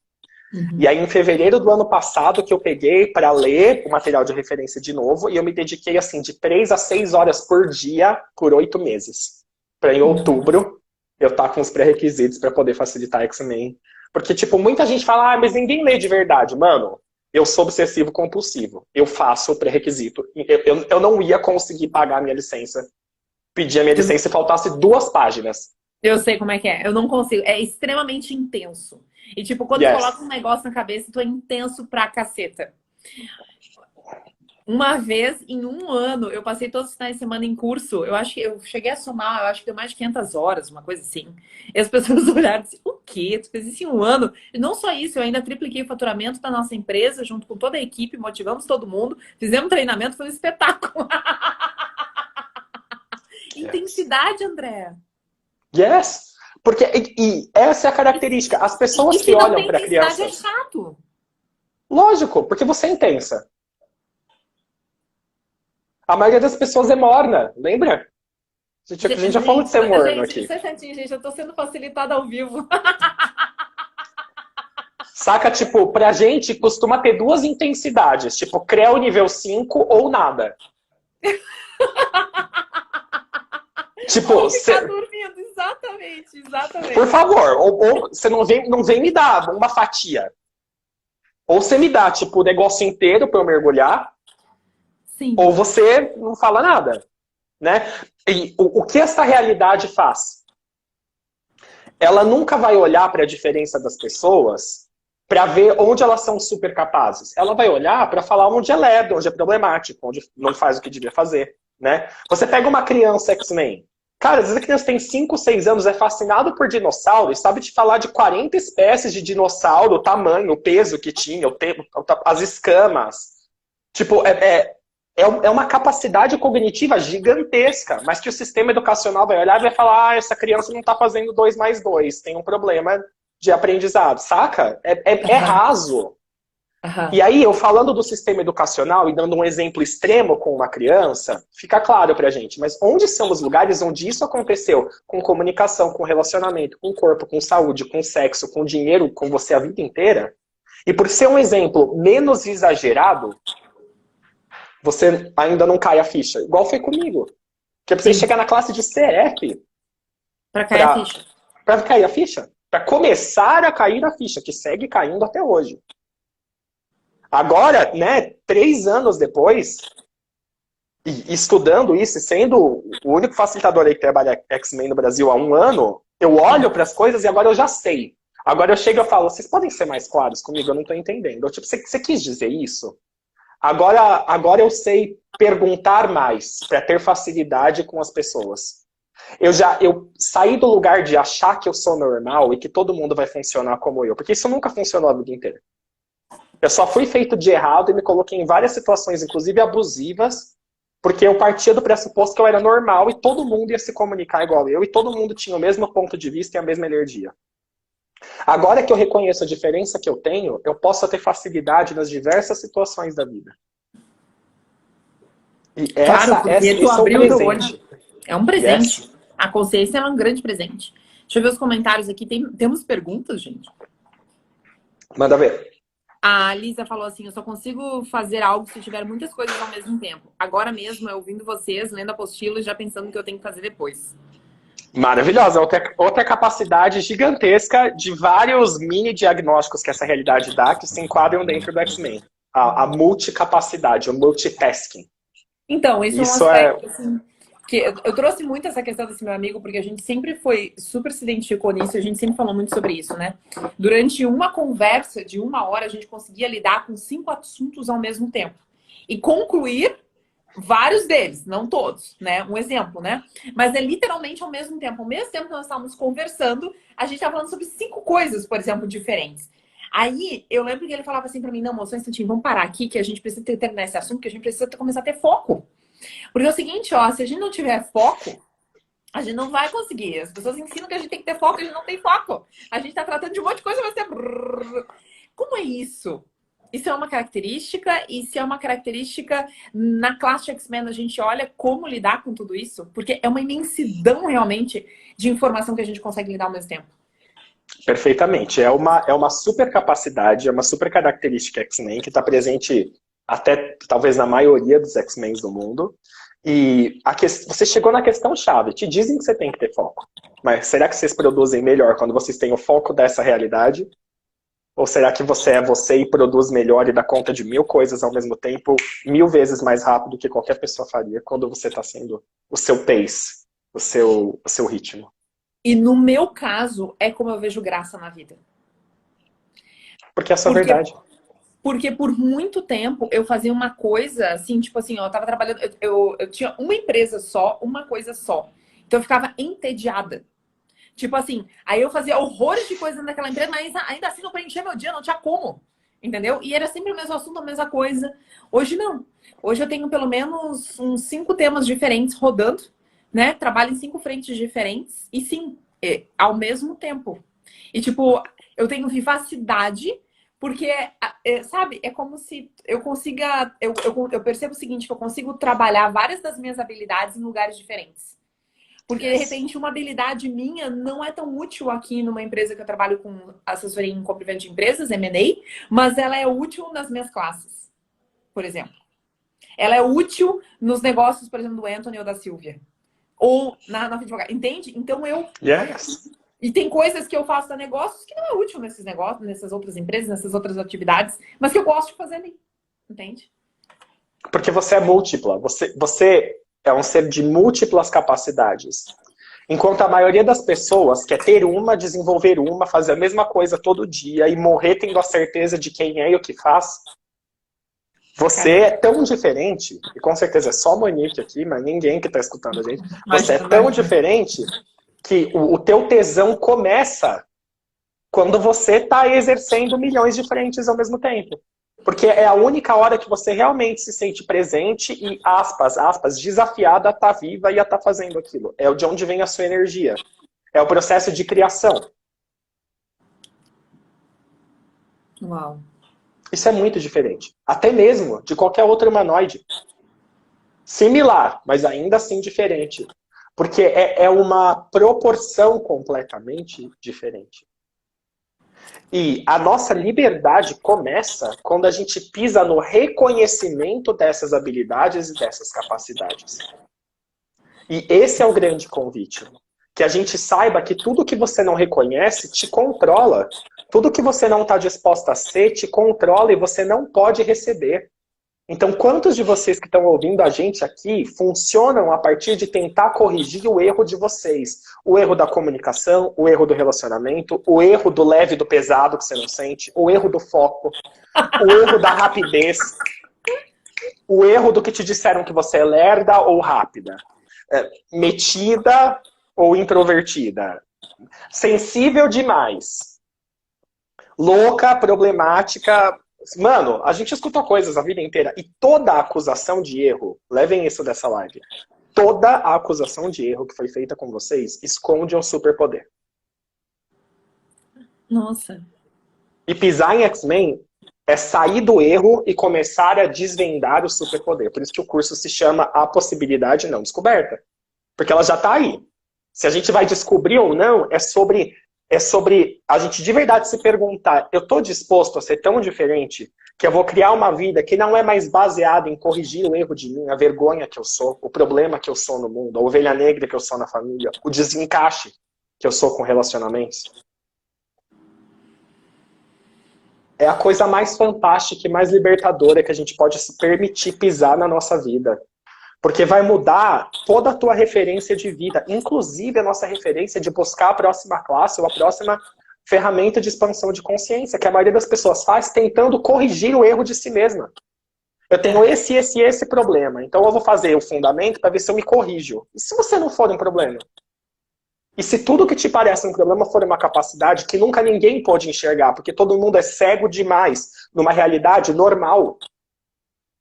Uhum. E aí, em fevereiro do ano passado, que eu peguei para ler o material de referência de novo, e eu me dediquei, assim, de 3 a 6 horas por dia, por 8 meses. Para em outubro, eu estar com os pré-requisitos para poder facilitar X-Men. Porque, tipo, muita gente fala, mas ninguém lê de verdade. Mano, eu sou obsessivo compulsivo. Eu faço o pré-requisito. Eu não ia conseguir pagar a minha licença. Pedir a minha licença e faltasse 2 páginas. Eu sei como é que é. Eu não consigo. É extremamente intenso. E, tipo, quando tu coloca um negócio na cabeça, tu é intenso pra caceta. Uma vez, em um ano, eu passei todos os finais de semana em curso. Eu acho que eu cheguei a somar, eu acho que deu mais de 500 horas, uma coisa assim. E as pessoas olharam e disseram, o quê? Tu fez isso em um ano? E não só isso, eu ainda tripliquei o faturamento da nossa empresa, junto com toda a equipe, motivamos todo mundo, fizemos treinamento, foi um espetáculo. Intensidade, André. Yes! Porque e essa é a característica. As pessoas que olham para crianças... é chato. Lógico, porque você é intensa. A maioria das pessoas é morna, lembra? A gente já falou de ser morno aqui. Gente, eu tô sendo facilitada ao vivo. Saca, tipo, pra gente costuma ter 2 intensidades. Tipo, CREO nível 5 ou nada. Tipo, ou ficar dormindo, exatamente. Por favor, ou você não vem me dar uma fatia. Ou você me dá, tipo, o negócio inteiro pra eu mergulhar. Sim. Ou você não fala nada, né? E o que essa realidade faz? Ela nunca vai olhar para a diferença das pessoas para ver onde elas são super capazes. Ela vai olhar para falar onde é lerdo, onde é problemático, onde não faz o que devia fazer, né? Você pega uma criança X-Men. Cara, às vezes a criança tem 5, 6 anos, é fascinado por dinossauro e sabe te falar de 40 espécies de dinossauro, o tamanho, o peso que tinha, as escamas. Tipo, é uma capacidade cognitiva gigantesca, mas que o sistema educacional vai olhar e vai falar, essa criança não está fazendo 2 mais 2, tem um problema de aprendizado, saca? É raso. Uhum. E aí, eu falando do sistema educacional e dando um exemplo extremo com uma criança, fica claro pra gente, mas onde são os lugares onde isso aconteceu? Com comunicação, com relacionamento, com corpo, com saúde, com sexo, com dinheiro, com você a vida inteira? E por ser um exemplo menos exagerado, você ainda não cai a ficha. Igual foi comigo. Que eu precisei chegar na classe de CF. Pra cair a ficha. Pra cair a ficha. Pra começar a cair a ficha, que segue caindo até hoje. Agora, né, 3 anos depois, e estudando isso, e sendo o único facilitador aí que trabalha X-Men no Brasil há 1 ano, eu olho para as coisas e agora eu já sei. Agora eu chego e falo, vocês podem ser mais claros comigo? Eu não estou entendendo. Eu, tipo, você quis dizer isso? Agora eu sei perguntar mais para ter facilidade com as pessoas. Eu saí do lugar de achar que eu sou normal e que todo mundo vai funcionar como eu, porque isso nunca funcionou a vida inteira. Eu só fui feito de errado e me coloquei em várias situações, inclusive abusivas, porque eu partia do pressuposto que eu era normal e todo mundo ia se comunicar igual eu e todo mundo tinha o mesmo ponto de vista e a mesma energia. Agora que eu reconheço a diferença que eu tenho, eu posso ter facilidade nas diversas situações da vida. E tu abriu o olho. É um presente. Yes. A consciência é um grande presente. Deixa eu ver os comentários aqui. Temos perguntas, gente? Manda ver. A Lisa falou assim, eu só consigo fazer algo se tiver muitas coisas ao mesmo tempo. Agora mesmo, eu ouvindo vocês, lendo a apostila e já pensando no que eu tenho que fazer depois. Maravilhosa. Outra capacidade gigantesca de vários mini diagnósticos que essa realidade dá que se enquadram dentro do X-Men. A multicapacidade, o multitasking. Então, isso é um Isso é. aspecto, assim, que eu trouxe muito essa questão desse meu amigo, porque a gente sempre foi, super se identificou nisso, a gente sempre falou muito sobre isso, né? Durante uma conversa de 1 hora, a gente conseguia lidar com 5 assuntos ao mesmo tempo. E concluir vários deles, não todos, né? Um exemplo, né? Mas é literalmente ao mesmo tempo. Ao mesmo tempo que nós estávamos conversando, a gente estava falando sobre 5 coisas, por exemplo, diferentes. Aí, eu lembro que ele falava assim pra mim, não, moça, um instantinho, vamos parar aqui, que a gente precisa terminar esse assunto, que a gente precisa começar a ter foco. Porque é o seguinte, ó, se a gente não tiver foco, a gente não vai conseguir. As pessoas ensinam que a gente tem que ter foco, a gente não tem foco. A gente tá tratando de um monte de coisa, mas é... Como é isso? Isso é uma característica, e se é uma característica, na classe X-Men a gente olha como lidar com tudo isso, porque é uma imensidão realmente de informação que a gente consegue lidar ao mesmo tempo. Perfeitamente. É uma super capacidade, é uma super característica X-Men que está presente até talvez na maioria dos X-Men do mundo. E você chegou na questão-chave. Te dizem que você tem que ter foco. Mas será que vocês produzem melhor quando vocês têm o foco dessa realidade? Ou será que você é você e produz melhor e dá conta de 1000 coisas ao mesmo tempo, 1000 vezes mais rápido que qualquer pessoa faria quando você está sendo o seu pace, o seu ritmo? E no meu caso, é como eu vejo graça na vida. Porque é a sua Porque, verdade. porque por muito tempo eu fazia uma coisa, assim, tipo assim, ó, eu tava trabalhando, eu tinha uma empresa só, uma coisa só. Então eu ficava entediada. Tipo assim, aí eu fazia horrores de coisas naquela empresa, mas ainda assim não preenchia meu dia, não tinha como. Entendeu? E era sempre o mesmo assunto, a mesma coisa. Hoje não. Hoje eu tenho pelo menos uns 5 temas diferentes rodando, né? Trabalho em 5 frentes diferentes. E sim, ao mesmo tempo. E tipo, eu tenho vivacidade, porque, sabe, é como se eu consiga. Eu percebo o seguinte, que eu consigo trabalhar várias das minhas habilidades em lugares diferentes. Porque, de repente, uma habilidade minha não é tão útil aqui numa empresa que eu trabalho com assessoria em compra e venda de empresas, M&A, mas ela é útil nas minhas classes, por exemplo. Ela é útil nos negócios, por exemplo, do Anthony ou da Silvia. Ou na advogada. Entende? Então, Yes. E tem coisas que eu faço a negócios que não é útil nesses negócios, nessas outras empresas, nessas outras atividades, mas que eu gosto de fazer ali. Entende? Porque você é múltipla. Você é um ser de múltiplas capacidades. Enquanto a maioria das pessoas quer ter uma, desenvolver uma, fazer a mesma coisa todo dia e morrer tendo a certeza de quem é e o que faz, você é tão diferente, e com certeza é só a Monique aqui, mas ninguém que está escutando a gente, você é tão diferente que o teu tesão começa quando você está exercendo milhões de frentes ao mesmo tempo. Porque é a única hora que você realmente se sente presente e, aspas, desafiada a estar viva e a estar fazendo aquilo. É de onde vem a sua energia. É o processo de criação. Uau. Isso é muito diferente. Até mesmo de qualquer outro humanoide. Similar, mas ainda assim diferente. Porque é uma proporção completamente diferente. E a nossa liberdade começa quando a gente pisa no reconhecimento dessas habilidades e dessas capacidades. E esse é o grande convite. Que a gente saiba que tudo que você não reconhece te controla. Tudo que você não está disposta a ser te controla e você não pode receber. Então, quantos de vocês que estão ouvindo a gente aqui funcionam a partir de tentar corrigir o erro de vocês? O erro da comunicação, o erro do relacionamento, o erro do leve e do pesado que você não sente, o erro do foco, o erro da rapidez, o erro do que te disseram que você é lerda ou rápida, metida ou introvertida, sensível demais, louca, problemática. Mano, a gente escuta coisas a vida inteira e toda a acusação de erro, levem isso dessa live, toda a acusação de erro que foi feita com vocês esconde um superpoder. Nossa. E pisar em X-Men é sair do erro e começar a desvendar o superpoder. Por isso que o curso se chama A Possibilidade Não Descoberta. Porque ela já está aí. Se a gente vai descobrir ou não, é sobre a gente de verdade se perguntar, eu estou disposto a ser tão diferente que eu vou criar uma vida que não é mais baseada em corrigir o erro de mim, a vergonha que eu sou, o problema que eu sou no mundo, a ovelha negra que eu sou na família, o desencaixe que eu sou com relacionamentos. É a coisa mais fantástica e mais libertadora que a gente pode se permitir pisar na nossa vida. Porque vai mudar toda a tua referência de vida, inclusive a nossa referência de buscar a próxima classe ou a próxima ferramenta de expansão de consciência, que a maioria das pessoas faz tentando corrigir o erro de si mesma. Eu tenho esse problema, então eu vou fazer o fundamento para ver se eu me corrijo. E se você não for um problema? E se tudo que te parece um problema for uma capacidade que nunca ninguém pôde enxergar, porque todo mundo é cego demais numa realidade normal,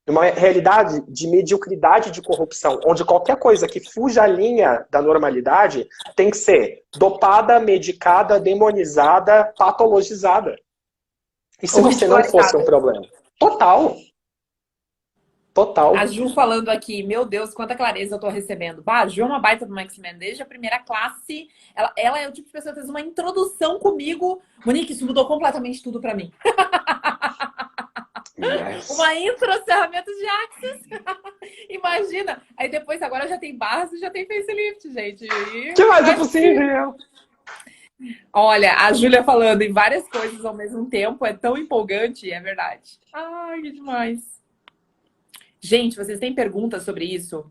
numa realidade de mediocridade de corrupção, onde qualquer coisa que fuja a linha da normalidade tem que ser dopada, medicada, demonizada, patologizada. E se você não fosse um problema? Total. Total. A Ju falando aqui, meu Deus, quanta clareza eu tô recebendo. Bah, a Ju é uma baita do X-Men desde a primeira classe. Ela é o tipo de pessoa que fez uma introdução comigo. Monique, isso mudou completamente tudo pra mim. Yes. Uma intro às ferramentas de Axis. Imagina. Aí depois, agora já tem base, já tem facelift, gente. E Que mais é possível? Olha, a Júlia falando em várias coisas ao mesmo tempo é tão empolgante, é verdade. Ai, que demais. Gente, vocês têm perguntas sobre isso?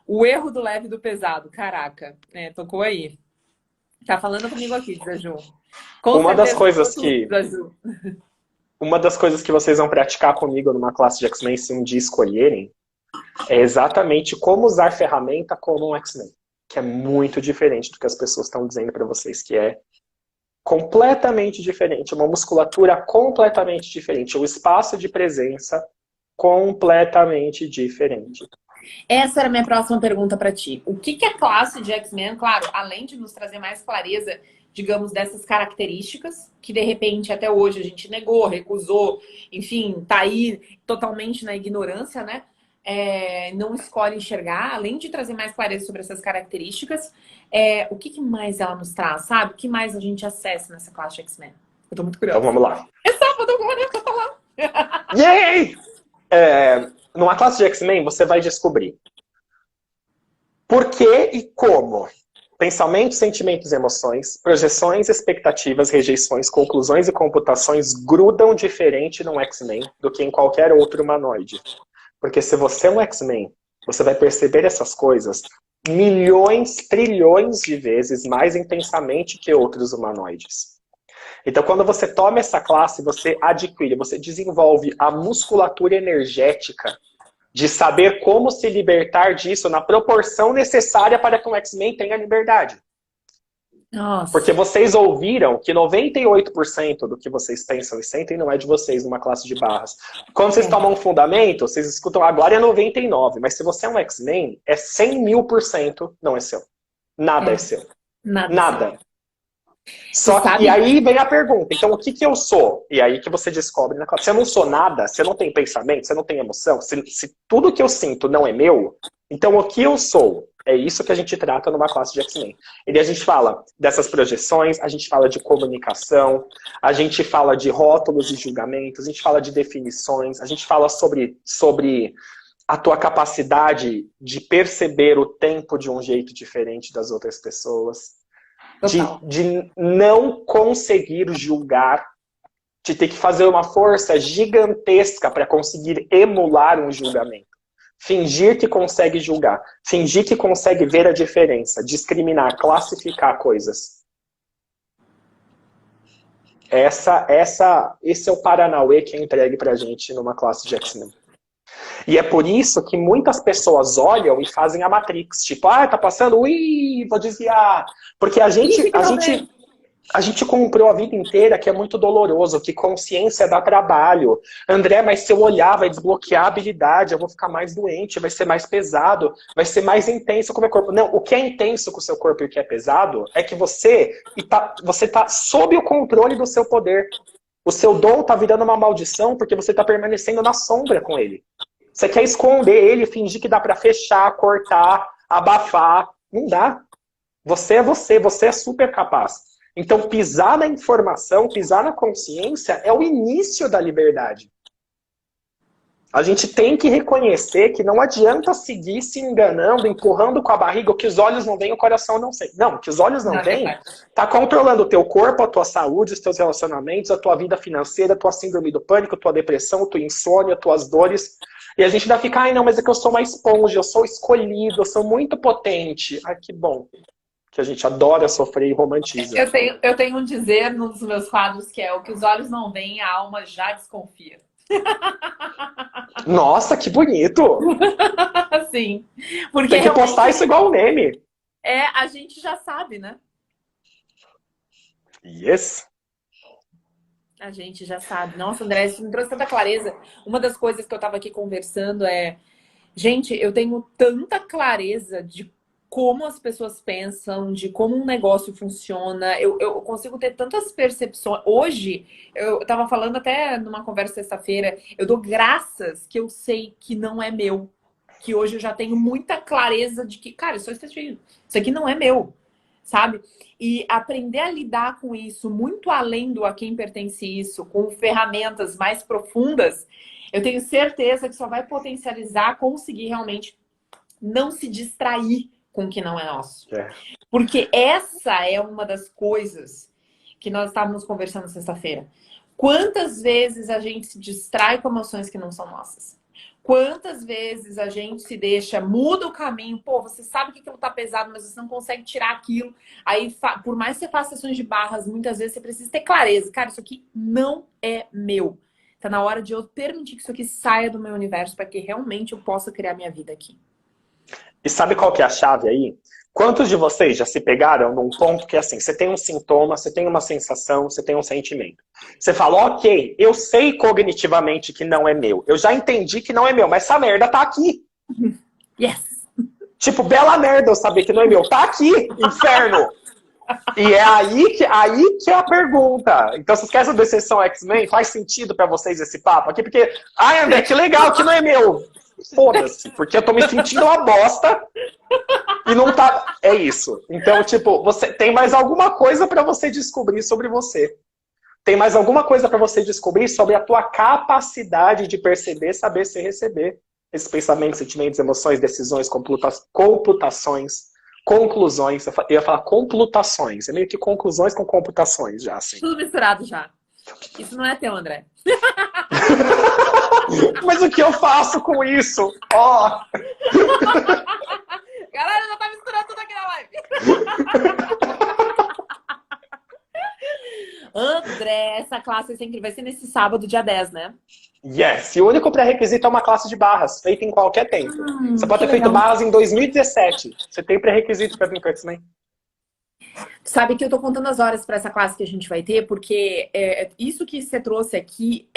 O erro do leve e do pesado. Caraca, tocou aí. Tá falando comigo aqui, diz a Ju. Uma das coisas que vocês vão praticar comigo numa classe de X-Men, se um dia escolherem, é exatamente como usar ferramenta como um X-Men. Que é muito diferente do que as pessoas estão dizendo para vocês, que é completamente diferente. Uma musculatura completamente diferente. O espaço de presença completamente diferente. Essa era a minha próxima pergunta para ti. O que a classe de X-Men, claro, além de nos trazer mais clareza, digamos, dessas características, que de repente até hoje a gente negou, recusou, enfim, tá aí totalmente na ignorância, né? Não escolhe enxergar, além de trazer mais clareza sobre essas características, o que mais ela nos traz, sabe? O que mais a gente acessa nessa classe de X-Men? Eu tô muito curiosa. Então vamos lá. É sábado agora, eu tô lá. Yay! Numa classe de X-Men, você vai descobrir por que e como pensamentos, sentimentos e emoções, projeções, expectativas, rejeições, conclusões e computações grudam diferente num X-Men do que em qualquer outro humanoide. Porque se você é um X-Men, você vai perceber essas coisas milhões, trilhões de vezes mais intensamente que outros humanoides. Então, quando você toma essa classe, você adquire, você desenvolve a musculatura energética de saber como se libertar disso na proporção necessária para que um X-Men tenha liberdade. Nossa. Porque vocês ouviram que 98% do que vocês pensam e sentem não é de vocês numa classe de barras. Quando vocês tomam um fundamento, vocês escutam agora é 99%, mas se você é um X-Men, é 100.000% não é seu. Nada é seu. Nada. Só que, e aí vem a pergunta, então o que eu sou? E aí que você descobre na classe. Se eu não sou nada, se eu não tenho pensamento, se eu não tenho emoção, se tudo que eu sinto não é meu, então o que eu sou? É isso que a gente trata numa classe de X-Men. E a gente fala dessas projeções, a gente fala de comunicação, a gente fala de rótulos e julgamentos, a gente fala de definições, a gente fala sobre a tua capacidade de perceber o tempo de um jeito diferente das outras pessoas. De não conseguir julgar, de ter que fazer uma força gigantesca para conseguir emular um julgamento. Fingir que consegue julgar, fingir que consegue ver a diferença, discriminar, classificar coisas. Esse é o Paranauê que é entregue pra gente numa classe de X-Men. E é por isso que muitas pessoas olham e fazem a Matrix. Tipo, tá passando, vou desviar. Porque a gente comprou a vida inteira que é muito doloroso, que consciência dá trabalho. André, mas se eu olhar, vai desbloquear a habilidade, eu vou ficar mais doente, vai ser mais pesado, vai ser mais intenso com o meu corpo. Não, o que é intenso com o seu corpo e o que é pesado é que você tá sob o controle do seu poder. O seu dom tá virando uma maldição porque você tá permanecendo na sombra com ele. Você quer esconder ele, fingir que dá pra fechar, cortar, abafar. Não dá. Você é super capaz. Então, pisar na informação, pisar na consciência é o início da liberdade. A gente tem que reconhecer que não adianta seguir se enganando, empurrando com a barriga, o que os olhos não veem, o coração não sente. Não, o que os olhos não Não, é veem, verdade. tá controlando o teu corpo, a tua saúde, os teus relacionamentos, a tua vida financeira, a tua síndrome do pânico, a tua depressão, a tua insônia, as tuas dores. E a gente ainda fica, ai não, mas é que eu sou uma esponja, eu sou escolhido, eu sou muito potente. Ai, que bom. Que a gente adora sofrer e romantiza. Eu tenho um dizer nos meus quadros que é o que os olhos não veem, a alma já desconfia. Nossa, que bonito! Sim, porque Tem que postar realmente isso igual um meme. a gente já sabe, né? Yes. A gente já sabe. Nossa, André, isso me trouxe tanta clareza. Uma das coisas que eu tava aqui conversando é, gente, eu tenho tanta clareza de como as pessoas pensam, de como um negócio funciona. Eu consigo ter tantas percepções. Hoje, eu tava falando até numa conversa sexta-feira, eu dou graças que eu sei que não é meu. Que hoje eu já tenho muita clareza de que, cara, isso aqui não é meu, sabe? E aprender a lidar com isso, muito além do a quem pertence isso, com ferramentas mais profundas, eu tenho certeza que só vai potencializar conseguir realmente não se distrair com o que não é nosso. É. Porque essa é uma das coisas que nós estávamos conversando sexta-feira. Quantas vezes a gente se distrai com emoções que não são nossas? Quantas vezes a gente se deixa, muda o caminho, pô, você sabe que aquilo tá pesado, mas você não consegue tirar aquilo. Aí, por mais que você faça sessões de barras, muitas vezes você precisa ter clareza. Cara, isso aqui não é meu. Tá na hora de eu permitir que isso aqui saia do meu universo para que realmente eu possa criar minha vida aqui. E sabe qual que é a chave aí? Quantos de vocês já se pegaram num ponto que, assim, você tem um sintoma, você tem uma sensação, você tem um sentimento. Você fala, ok, eu sei cognitivamente que não é meu. Eu já entendi que não é meu, mas essa merda tá aqui. Yes! Tipo, bela merda eu saber que não é meu. Tá aqui, inferno! E é aí que é a pergunta. Então, vocês querem saber se são X-Men? Faz sentido pra vocês esse papo aqui? Porque, ai, André, que legal, que não é meu. Foda-se, porque eu tô me sentindo uma bosta e não tá... É isso. Então, tipo, você tem mais alguma coisa pra você descobrir sobre você. Tem mais alguma coisa pra você descobrir sobre a tua capacidade de perceber, saber se receber esses pensamentos, sentimentos, emoções, decisões, computações, conclusões. Eu ia falar complutações. É meio que conclusões com computações já, assim. Tudo misturado já. Isso não é teu, André. Mas o que eu faço com isso? Ó! Galera, já tá misturando tudo aqui na live. André, essa classe vai ser nesse sábado, dia 10, né? Yes! E o único pré-requisito é uma classe de barras, feita em qualquer tempo. Você pode ter feito legal. barras em 2017. Você tem pré-requisito pra vir com X-Men? Sabe que eu tô contando as horas para essa classe que a gente vai ter, porque isso que você trouxe aqui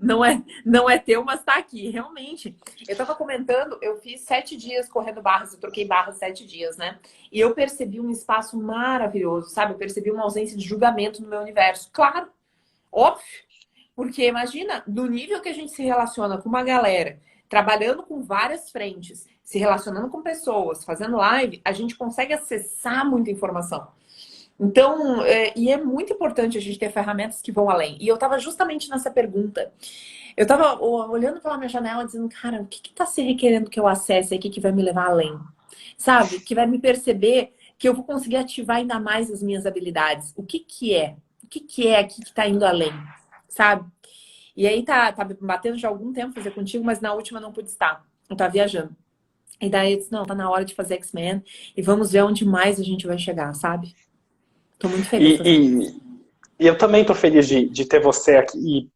não é teu, mas tá aqui, realmente. Eu tava comentando, eu fiz 7 dias correndo barras, eu troquei barras 7 dias, né? E eu percebi um espaço maravilhoso, sabe? Eu percebi uma ausência de julgamento no meu universo. Claro, óbvio. Porque imagina, no nível que a gente se relaciona com uma galera, trabalhando com várias frentes, se relacionando com pessoas, fazendo live, a gente consegue acessar muita informação. Então, e é muito importante a gente ter ferramentas que vão além. E eu tava justamente nessa pergunta. Eu tava olhando pela minha janela dizendo, cara, o que que tá se requerendo que eu acesse aqui que vai me levar além? Sabe? Que vai me perceber que eu vou conseguir ativar ainda mais as minhas habilidades. O que que é? O que que é aqui que tá indo além? Sabe? E aí tá batendo já há algum tempo fazer contigo, mas na última não pude estar. Eu tava viajando. E daí eu disse, não, tá na hora de fazer X-Men e vamos ver onde mais a gente vai chegar, sabe? Tô muito feliz. E eu também tô feliz de ter você aqui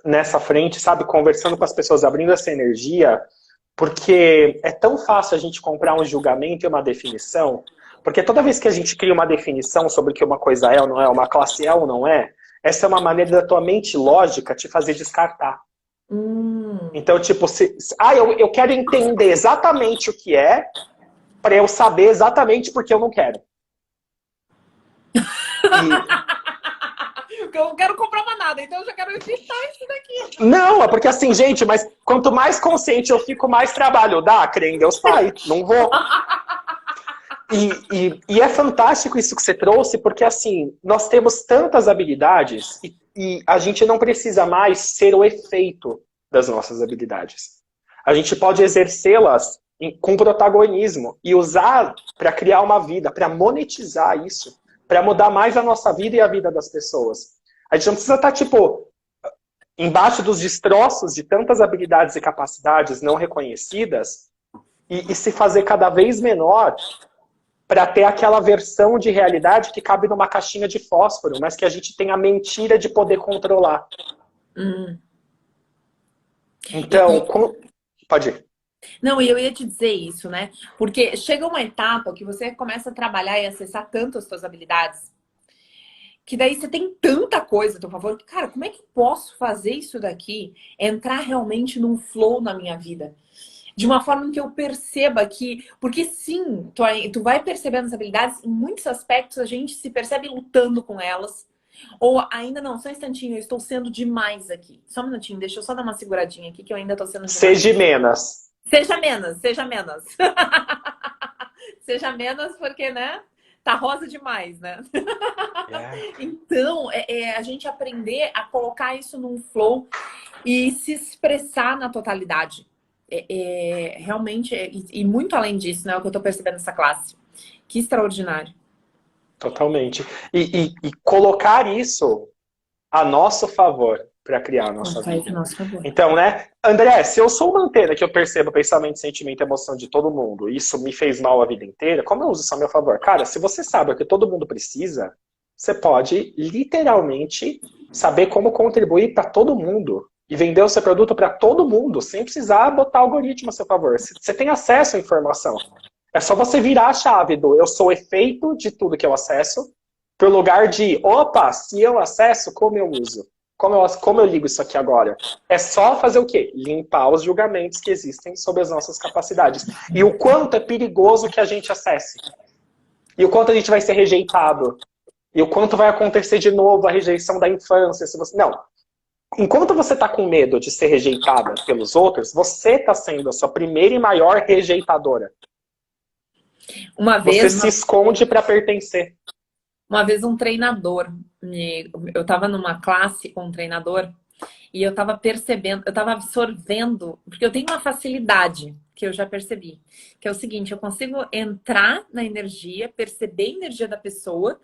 nessa frente, sabe, conversando com as pessoas, abrindo essa energia, porque é tão fácil a gente comprar um julgamento e uma definição, porque toda vez que a gente cria uma definição sobre o que uma coisa é ou não é, uma classe é ou não é, essa é uma maneira da tua mente lógica te fazer descartar. Então, tipo, eu quero entender exatamente o que é, para eu saber exatamente porque eu não quero. Porque eu não quero comprar mais nada, então eu já quero evitar isso daqui. Não, é porque assim, gente, mas quanto mais consciente eu fico, mais trabalho dá, crê em Deus Pai, não vou. E é fantástico isso que você trouxe, porque assim, nós temos tantas habilidades e a gente não precisa mais ser o efeito das nossas habilidades. A gente pode exercê-las com protagonismo e usar para criar uma vida, para monetizar isso, para mudar mais a nossa vida e a vida das pessoas. A gente não precisa estar, tipo, embaixo dos destroços de tantas habilidades e capacidades não reconhecidas e se fazer cada vez menor para ter aquela versão de realidade que cabe numa caixinha de fósforo, mas que a gente tem a mentira de poder controlar. Então, pode ir. Não, e eu ia te dizer isso, né? Porque chega uma etapa que você começa a trabalhar e acessar tanto as suas habilidades, que daí você tem tanta coisa a teu favor, que, cara, como é que eu posso fazer isso daqui, entrar realmente num flow na minha vida? De uma forma que eu perceba que... Porque sim, tu vai percebendo as habilidades, em muitos aspectos a gente se percebe lutando com elas. Ou ainda não, só um instantinho, eu estou sendo demais aqui. Só um minutinho, deixa eu só dar uma seguradinha aqui, que eu ainda estou sendo demais. Seja menos. Seja menos, seja menos. Seja menos porque, né? Tá rosa demais, né? Então, a gente aprender a colocar isso num flow e se expressar na totalidade. Realmente, e muito além disso, né? O que eu tô percebendo nessa classe. Que extraordinário. Totalmente. E colocar isso a nosso favor para criar a nossa vida. A nosso favor. Então, né, André, se eu sou uma antena que eu percebo pensamento, sentimento e emoção de todo mundo, e isso me fez mal a vida inteira, como eu uso isso a meu favor? Cara, se você sabe o que todo mundo precisa, você pode literalmente saber como contribuir para todo mundo e vender o seu produto para todo mundo, sem precisar botar algoritmo a seu favor. Você tem acesso à informação. É só você virar a chave do eu sou efeito de tudo que eu acesso, pro lugar de, opa, se eu acesso, como eu uso? Como eu ligo isso aqui agora? É só fazer o quê? Limpar os julgamentos que existem sobre as nossas capacidades. E o quanto é perigoso que a gente acesse. E o quanto a gente vai ser rejeitado. E o quanto vai acontecer de novo a rejeição da infância. Se você... Não. Enquanto você está com medo de ser rejeitada pelos outros, você está sendo a sua primeira e maior rejeitadora. Você se esconde para pertencer. Uma vez um treinador, eu estava numa classe com um treinador e eu estava percebendo, eu estava absorvendo, porque eu tenho uma facilidade que eu já percebi, que é o seguinte, eu consigo entrar na energia, perceber a energia da pessoa,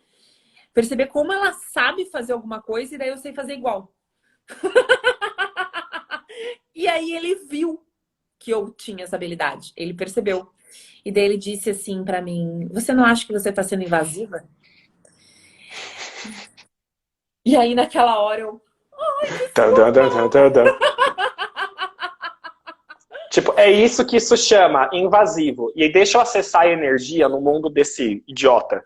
perceber como ela sabe fazer alguma coisa e daí eu sei fazer igual. E aí ele viu que eu tinha essa habilidade, ele percebeu. E daí ele disse assim pra mim, você não acha que você tá sendo invasiva? E aí naquela hora eu... Tipo, é isso que isso chama invasivo. E deixa eu acessar a energia no mundo desse idiota.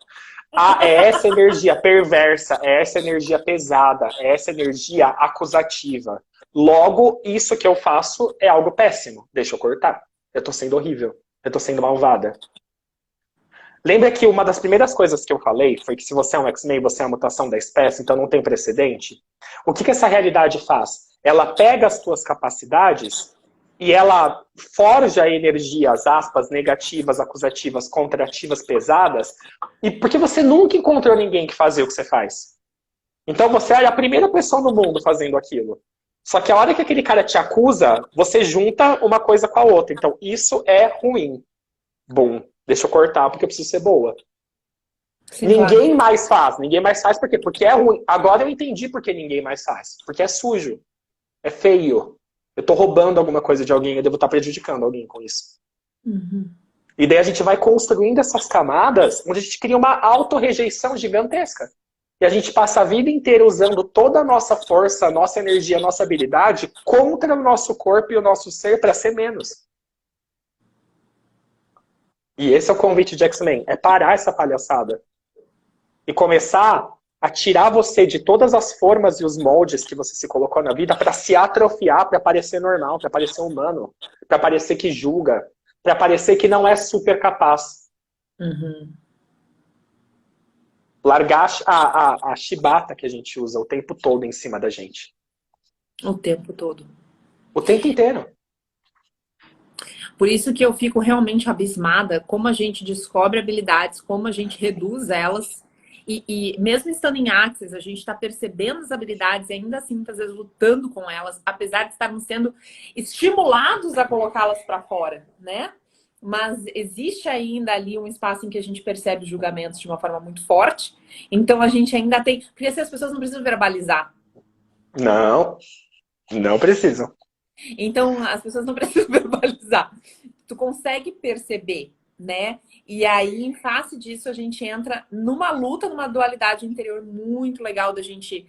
É essa energia perversa, é essa energia pesada, é essa energia acusativa. Logo, isso que eu faço é algo péssimo. Deixa eu cortar. Eu tô sendo horrível. Eu tô sendo malvada. Lembra que uma das primeiras coisas que eu falei foi que se você é um X-Men, você é uma mutação da espécie, então não tem precedente? O que essa realidade faz? Ela pega as tuas capacidades e ela forja energias, aspas, negativas, acusativas, contrativas, pesadas, e porque você nunca encontrou ninguém que fazia o que você faz. Então você é a primeira pessoa no mundo fazendo aquilo. Só que a hora que aquele cara te acusa, você junta uma coisa com a outra. Então isso é ruim. Bom, deixa eu cortar porque eu preciso ser boa. Sim, ninguém mais faz. Ninguém mais faz por quê? Porque é ruim. Agora eu entendi por que ninguém mais faz. Porque é sujo. É feio. Eu tô roubando alguma coisa de alguém, eu devo estar prejudicando alguém com isso. Uhum. E daí a gente vai construindo essas camadas onde a gente cria uma autorrejeição gigantesca. E a gente passa a vida inteira usando toda a nossa força, a nossa energia, a nossa habilidade contra o nosso corpo e o nosso ser para ser menos. E esse é o convite de X-Men, é parar essa palhaçada. E começar a tirar você de todas as formas e os moldes que você se colocou na vida para se atrofiar, para parecer normal, para parecer humano, para parecer que julga, para parecer que não é super capaz. Uhum. Largar a chibata que a gente usa o tempo todo em cima da gente. O tempo todo. O tempo inteiro. Por isso que eu fico realmente abismada como a gente descobre habilidades, como a gente reduz elas E mesmo estando em Access, a gente está percebendo as habilidades e ainda assim, muitas vezes, lutando com elas, apesar de estarmos sendo estimulados a colocá-las para fora, né? Mas existe ainda ali um espaço em que a gente percebe os julgamentos de uma forma muito forte. Então, a gente ainda tem... Porque assim, as pessoas não precisam verbalizar. Não, não precisam. Então, as pessoas não precisam verbalizar. Tu consegue perceber, né? E aí, em face disso, a gente entra numa luta, numa dualidade interior muito legal da gente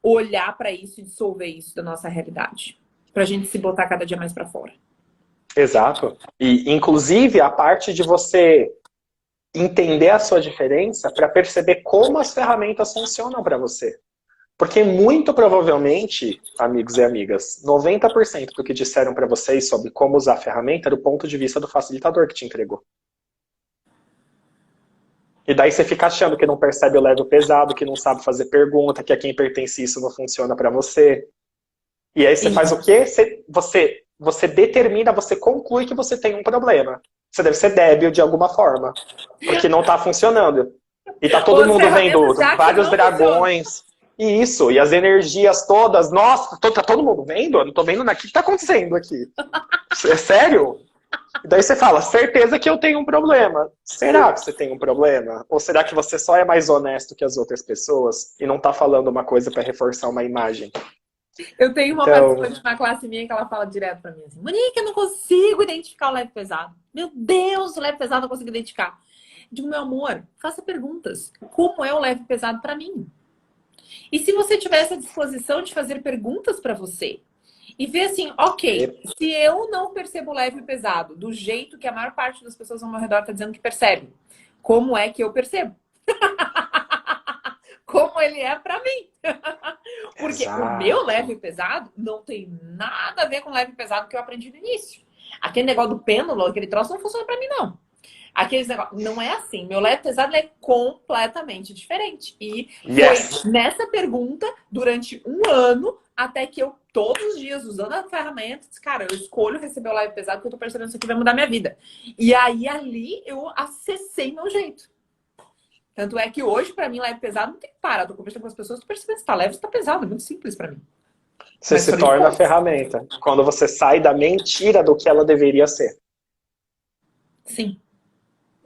olhar para isso e dissolver isso da nossa realidade. Pra gente se botar cada dia mais para fora. Exato. E, inclusive, a parte de você entender a sua diferença para perceber como as ferramentas funcionam para você. Porque muito provavelmente, amigos e amigas, 90% do que disseram para vocês sobre como usar a ferramenta era do ponto de vista do facilitador que te entregou. E daí você fica achando que não percebe o leve ou pesado, que não sabe fazer pergunta, que a quem pertence isso não funciona para você. E aí você faz o quê? Você determina, você conclui que você tem um problema. Você deve ser débil de alguma forma, porque não está funcionando. E tá todo mundo vendo vários dragões. E isso, e as energias todas. Nossa, tá todo mundo vendo? Eu não tô vendo nada. O que tá acontecendo aqui? É sério? E daí você fala, certeza que eu tenho um problema. Será que você tem um problema? Ou será que você só é mais honesto que as outras pessoas e não tá falando uma coisa para reforçar uma imagem? Eu tenho uma participante na classe minha que ela fala direto pra mim assim, Monique, eu não consigo identificar o leve e pesado. Meu Deus, o leve e pesado eu não consigo identificar. Eu digo, meu amor, faça perguntas. Como é o leve e pesado pra mim? E se você tiver essa disposição de fazer perguntas pra você e ver assim, ok, se eu não percebo leve e pesado do jeito que a maior parte das pessoas ao meu redor está dizendo que percebe, como é que eu percebo? Como ele é pra mim. Porque Exato. O meu leve e pesado não tem nada a ver com o leve e pesado que eu aprendi no início. Aquele negócio do pêndulo, aquele troço não funciona pra mim, não. Aqueles negócios, não é assim. Meu leve e pesado é completamente diferente. E foi nessa pergunta, durante um ano, até que eu, todos os dias, usando a ferramenta, disse, cara, eu escolho receber o leve e pesado porque eu tô percebendo que isso aqui vai mudar minha vida. E aí, ali, eu acessei meu jeito. Tanto é que hoje, pra mim, leve e pesado não tem que parar. Eu tô conversando com as pessoas, tô percebendo se tá leve ou se tá pesado. É muito simples pra mim. Você se torna a ferramenta. Quando você sai da mentira do que ela deveria ser. Sim.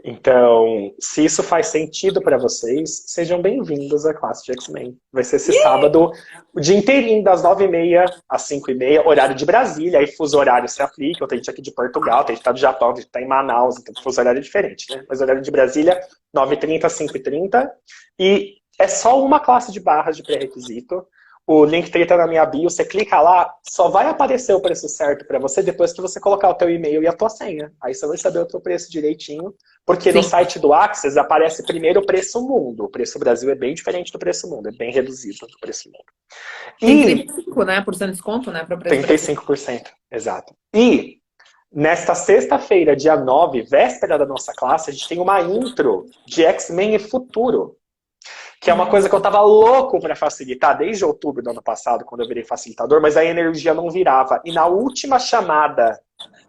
Então, se isso faz sentido para vocês, sejam bem-vindos à classe de X-Men. Vai ser esse sábado, o dia inteirinho, das 9h30 às 5h30, horário de Brasília, aí fuso horário se aplica, tem gente aqui de Portugal, tem gente que tá do Japão, tem gente que tá em Manaus, então fuso horário é diferente, né? Mas horário de Brasília, 9h30 às 5h30, e é só uma classe de barras de pré-requisito. O link tá na minha bio, você clica lá, só vai aparecer o preço certo para você depois que você colocar o teu e-mail e a tua senha. Aí você vai saber o teu preço direitinho, porque no site do Access aparece primeiro o preço mundo. O preço Brasil é bem diferente do preço mundo, é bem reduzido do preço mundo. Tem 35%, né, por cento de desconto, né, para o preço 35%, exato. E nesta sexta-feira, dia 9, véspera da nossa classe, a gente tem uma intro de X-Men e Futuro. Que é uma coisa que eu tava louco para facilitar desde outubro do ano passado, quando eu virei facilitador, mas a energia não virava. E na última chamada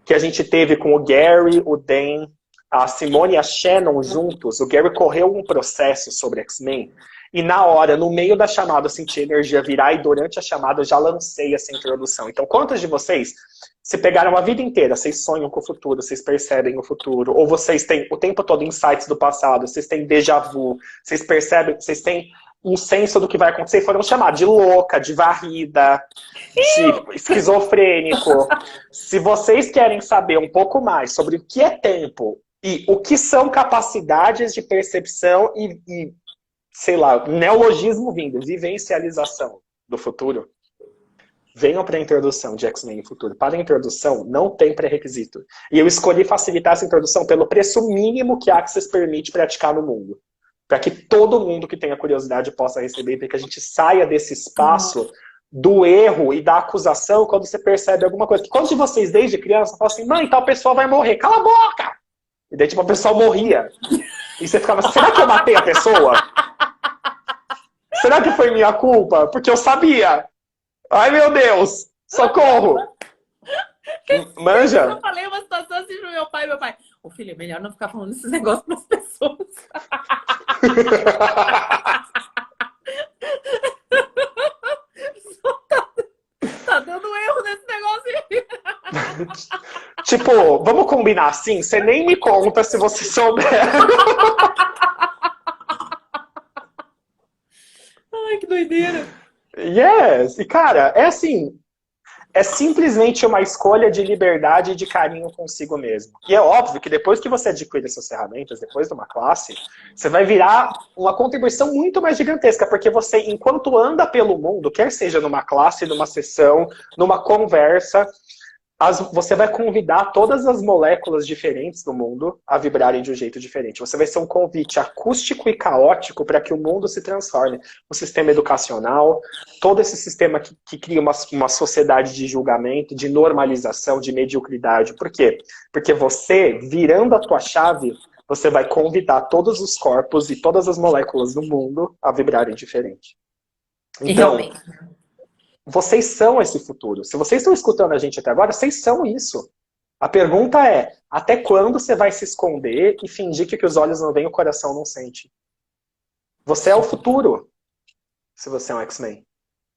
que a gente teve com o Gary, o Dan, a Simone e a Shannon juntos, o Gary correu um processo sobre X-Men, e na hora, no meio da chamada, eu senti a energia virar, e durante a chamada eu já lancei essa introdução. Então, quantos de vocês se pegaram a vida inteira, vocês sonham com o futuro, vocês percebem o futuro, ou vocês têm o tempo todo insights do passado, vocês têm déjà vu, vocês percebem, vocês têm um senso do que vai acontecer e foram chamados de louca, de varrida, de esquizofrênico. Se vocês querem saber um pouco mais sobre o que é tempo e o que são capacidades de percepção e sei lá, neologismo vindo, vivencialização do futuro, venham para a introdução de X-Men e Futuro. Para a introdução, não tem pré-requisito. E eu escolhi facilitar essa introdução pelo preço mínimo que a Access permite praticar no mundo. Para que todo mundo que tenha curiosidade possa receber, para que a gente saia desse espaço do erro e da acusação quando você percebe alguma coisa. Quantos de vocês, desde criança, falam assim, mãe, tal pessoa vai morrer, cala a boca! E daí, tipo, a pessoa morria. E você ficava, será que eu matei a pessoa? Será que foi minha culpa? Porque eu sabia. Ai, meu Deus! Socorro! Manja? Eu falei uma situação assim pro meu pai. Ô, filho, é melhor não ficar falando esses negócios pras pessoas. Tipo, vamos combinar assim? Você nem me conta se você souber. Ai, que doideira. Yes! E, cara, é assim, é simplesmente uma escolha de liberdade e de carinho consigo mesmo. E é óbvio que depois que você adquire essas ferramentas, depois de uma classe, você vai virar uma contribuição muito mais gigantesca, porque você, enquanto anda pelo mundo, quer seja numa classe, numa sessão, numa conversa, você vai convidar todas as moléculas diferentes do mundo a vibrarem de um jeito diferente. Você vai ser um convite acústico e caótico para que o mundo se transforme. O sistema educacional, todo esse sistema que cria uma sociedade de julgamento, de normalização, de mediocridade. Por quê? Porque você, virando a tua chave, você vai convidar todos os corpos e todas as moléculas do mundo a vibrarem diferente. E Então, realmente. vocês são esse futuro. Se vocês estão escutando a gente até agora, vocês são isso. A pergunta é, até quando você vai se esconder e fingir que os olhos não veem e o coração não sente? Você é o futuro, se você é um X-Men.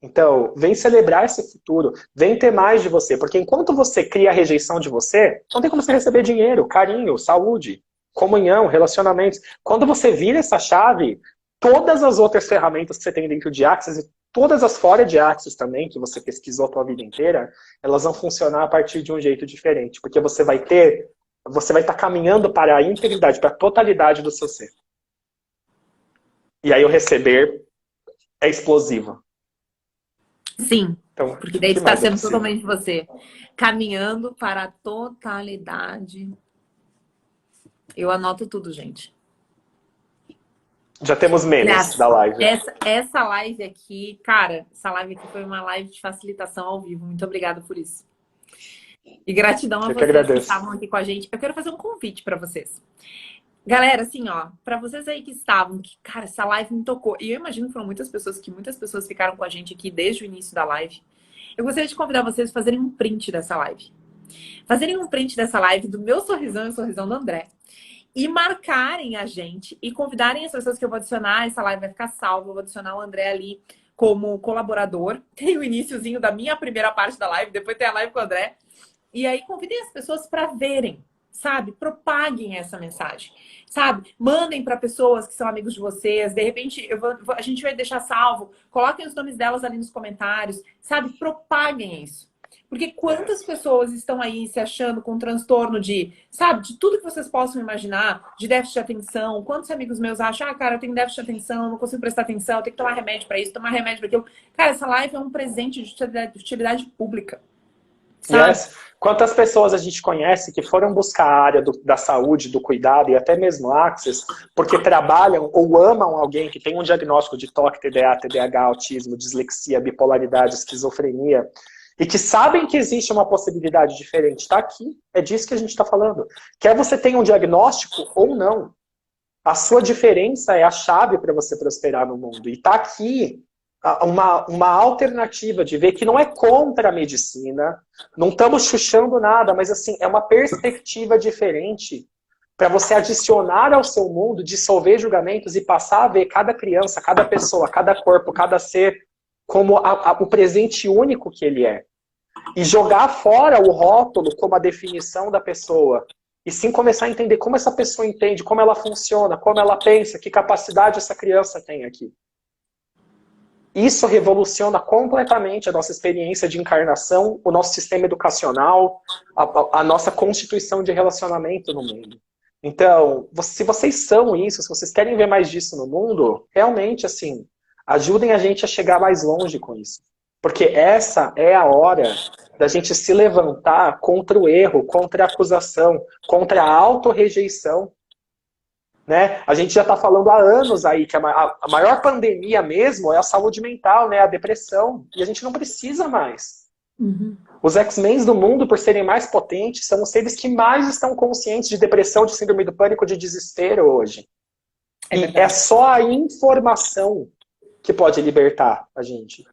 Então, vem celebrar esse futuro, vem ter mais de você, porque enquanto você cria a rejeição de você, não tem como você receber dinheiro, carinho, saúde, comunhão, relacionamentos. Quando você vira essa chave, todas as outras ferramentas que você tem dentro de Axis, e todas as fora de Axis também, que você pesquisou a tua vida inteira, elas vão funcionar a partir de um jeito diferente, porque você vai estar caminhando para a integridade, para a totalidade do seu ser. E aí o receber é explosivo. Sim, Então, porque daí que está mais é sendo possível? totalmente você. Caminhando para a totalidade. Eu anoto tudo, gente. Já temos memes Aliás, da live. essa live aqui, cara, essa live aqui foi uma live de facilitação ao vivo. Muito obrigada por isso. E gratidão a Eu que vocês que agradeço. estavam aqui com a gente. Eu quero fazer um convite para vocês. Galera, assim, ó, para vocês aí que estavam, que, cara, essa live me tocou. E eu imagino que foram muitas pessoas ficaram com a gente aqui desde o início da live. Eu gostaria de convidar vocês a fazerem um print dessa live. Fazerem um print dessa live do meu sorrisão e o sorrisão do André. E marcarem a gente e convidarem as pessoas que eu vou adicionar. Essa live vai ficar salva. Eu vou adicionar o André ali como colaborador. Tem o iniciozinho da minha primeira parte da live, depois tem a live com o André. E aí convidem as pessoas para verem, sabe? Propaguem essa mensagem, sabe? Mandem para pessoas que são amigos de vocês. De repente, a gente vai deixar salvo. Coloquem os nomes delas ali nos comentários, sabe? Propaguem isso. Porque quantas pessoas estão aí se achando com transtorno de, sabe, de tudo que vocês possam imaginar, de déficit de atenção. Quantos amigos meus acham, cara, eu tenho déficit de atenção, não consigo prestar atenção, eu tenho que tomar remédio para isso, tomar remédio para aquilo. Cara, essa live é um presente de utilidade pública. Sabe? Yes. Quantas pessoas a gente conhece que foram buscar a área da saúde, do cuidado e até mesmo Access, porque trabalham ou amam alguém que tem um diagnóstico de TOC, TDA, TDAH, autismo, dislexia, bipolaridade, esquizofrenia, e que sabem que existe uma possibilidade diferente. Está aqui, é disso que a gente está falando. Quer você tenha um diagnóstico ou não, a sua diferença é a chave para você prosperar no mundo. E está aqui uma alternativa de ver que não é contra a medicina, não estamos chuchando nada, mas assim, é uma perspectiva diferente para você adicionar ao seu mundo, dissolver julgamentos e passar a ver cada criança, cada pessoa, cada corpo, cada ser como o presente único que ele é. E jogar fora o rótulo como a definição da pessoa. E sim começar a entender como essa pessoa entende, como ela funciona, como ela pensa, que capacidade essa criança tem aqui. Isso revoluciona completamente a nossa experiência de encarnação, o nosso sistema educacional, a nossa constituição de relacionamento no mundo. Então, se vocês são isso, se vocês querem ver mais disso no mundo, realmente, assim, ajudem a gente a chegar mais longe com isso. Porque essa é a hora da gente se levantar contra o erro, contra a acusação, contra a autorrejeição. Né? A gente já está falando há anos aí que a maior pandemia mesmo é a saúde mental, né? A depressão. E a gente não precisa mais. Uhum. Os X-Men do mundo, por serem mais potentes, são os seres que mais estão conscientes de depressão, de síndrome do pânico, de desespero hoje. E é só a informação que pode libertar a gente.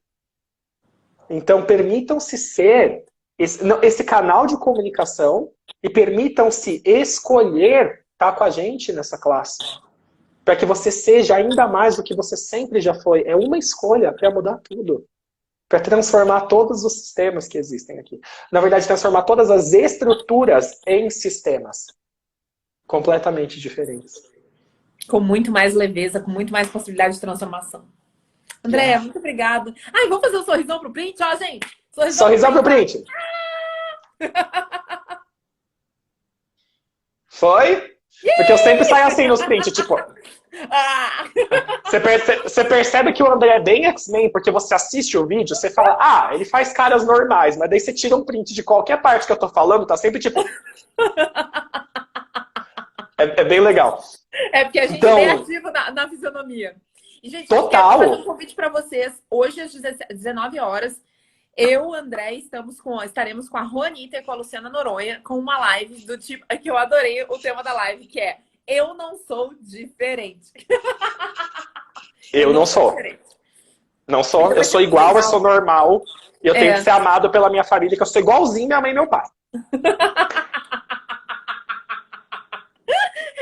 Então, permitam-se ser esse canal de comunicação e permitam-se escolher estar com a gente nessa classe. Para que você seja ainda mais do que você sempre já foi. É uma escolha para mudar tudo. para transformar todos os sistemas que existem aqui. Na verdade, transformar todas as estruturas em sistemas completamente diferentes. Com muito mais leveza, com muito mais possibilidade de transformação. Andréia, muito obrigado. Ai, vamos fazer um sorrisão pro print, ó, gente. Sorrisão pro print. Foi? Porque eu sempre saio assim nos prints, tipo... Você percebe que o André é bem X-Men, porque você assiste o vídeo, você fala, ah, ele faz caras normais, mas daí você tira um print de qualquer parte que eu tô falando, tá sempre tipo... É bem legal. É porque a gente é bem ativo na fisionomia. E, gente, total. eu quero fazer um convite para vocês. Hoje, às 19 horas, eu, o André, estaremos com a Juanita e com a Luciana Noronha com uma live do tipo... que eu adorei o tema da live, que é Eu não sou diferente. Eu não sou. Não sou. Eu sou igual, eu sou normal. E eu tenho que ser amado pela minha família, que eu sou igualzinho minha mãe e meu pai.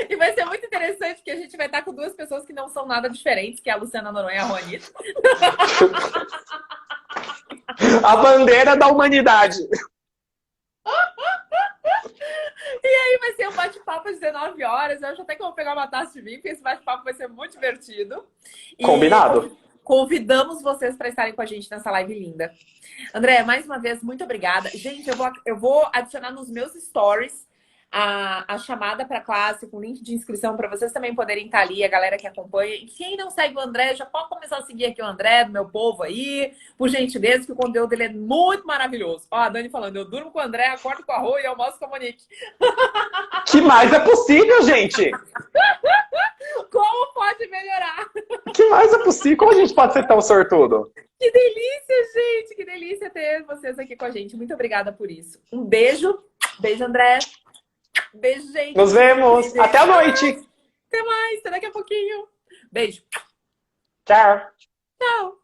E vai ser muito interessante, porque a gente vai estar com duas pessoas que não são nada diferentes, que é a Luciana Noronha e a Juanita. A bandeira da humanidade. E aí vai ser um bate-papo às 19 horas. Eu acho até que eu vou pegar uma taça de vinho, porque esse bate-papo vai ser muito divertido. Combinado. Convidamos vocês para estarem com a gente nessa live linda. André, mais uma vez, muito obrigada. Gente, eu vou adicionar nos meus stories a chamada para a classe com link de inscrição para vocês também poderem estar ali, a galera que acompanha. E quem não segue o André, já pode começar a seguir aqui o André, do meu povo aí, por gentileza, que o conteúdo dele é muito maravilhoso. Ó, a Dani falando, eu durmo com o André, acordo com a Rô e almoço com a Monique. Que mais é possível, gente? Como pode melhorar? Que mais é possível? Como a gente pode ser tão sortudo? Que delícia, gente! Que delícia ter vocês aqui com a gente. Muito obrigada por isso. Um beijo. Beijo, André. Beijo, gente. Nos vemos. Beijo. Até a noite. Até mais. Até daqui a pouquinho. Beijo. Tchau. Tchau.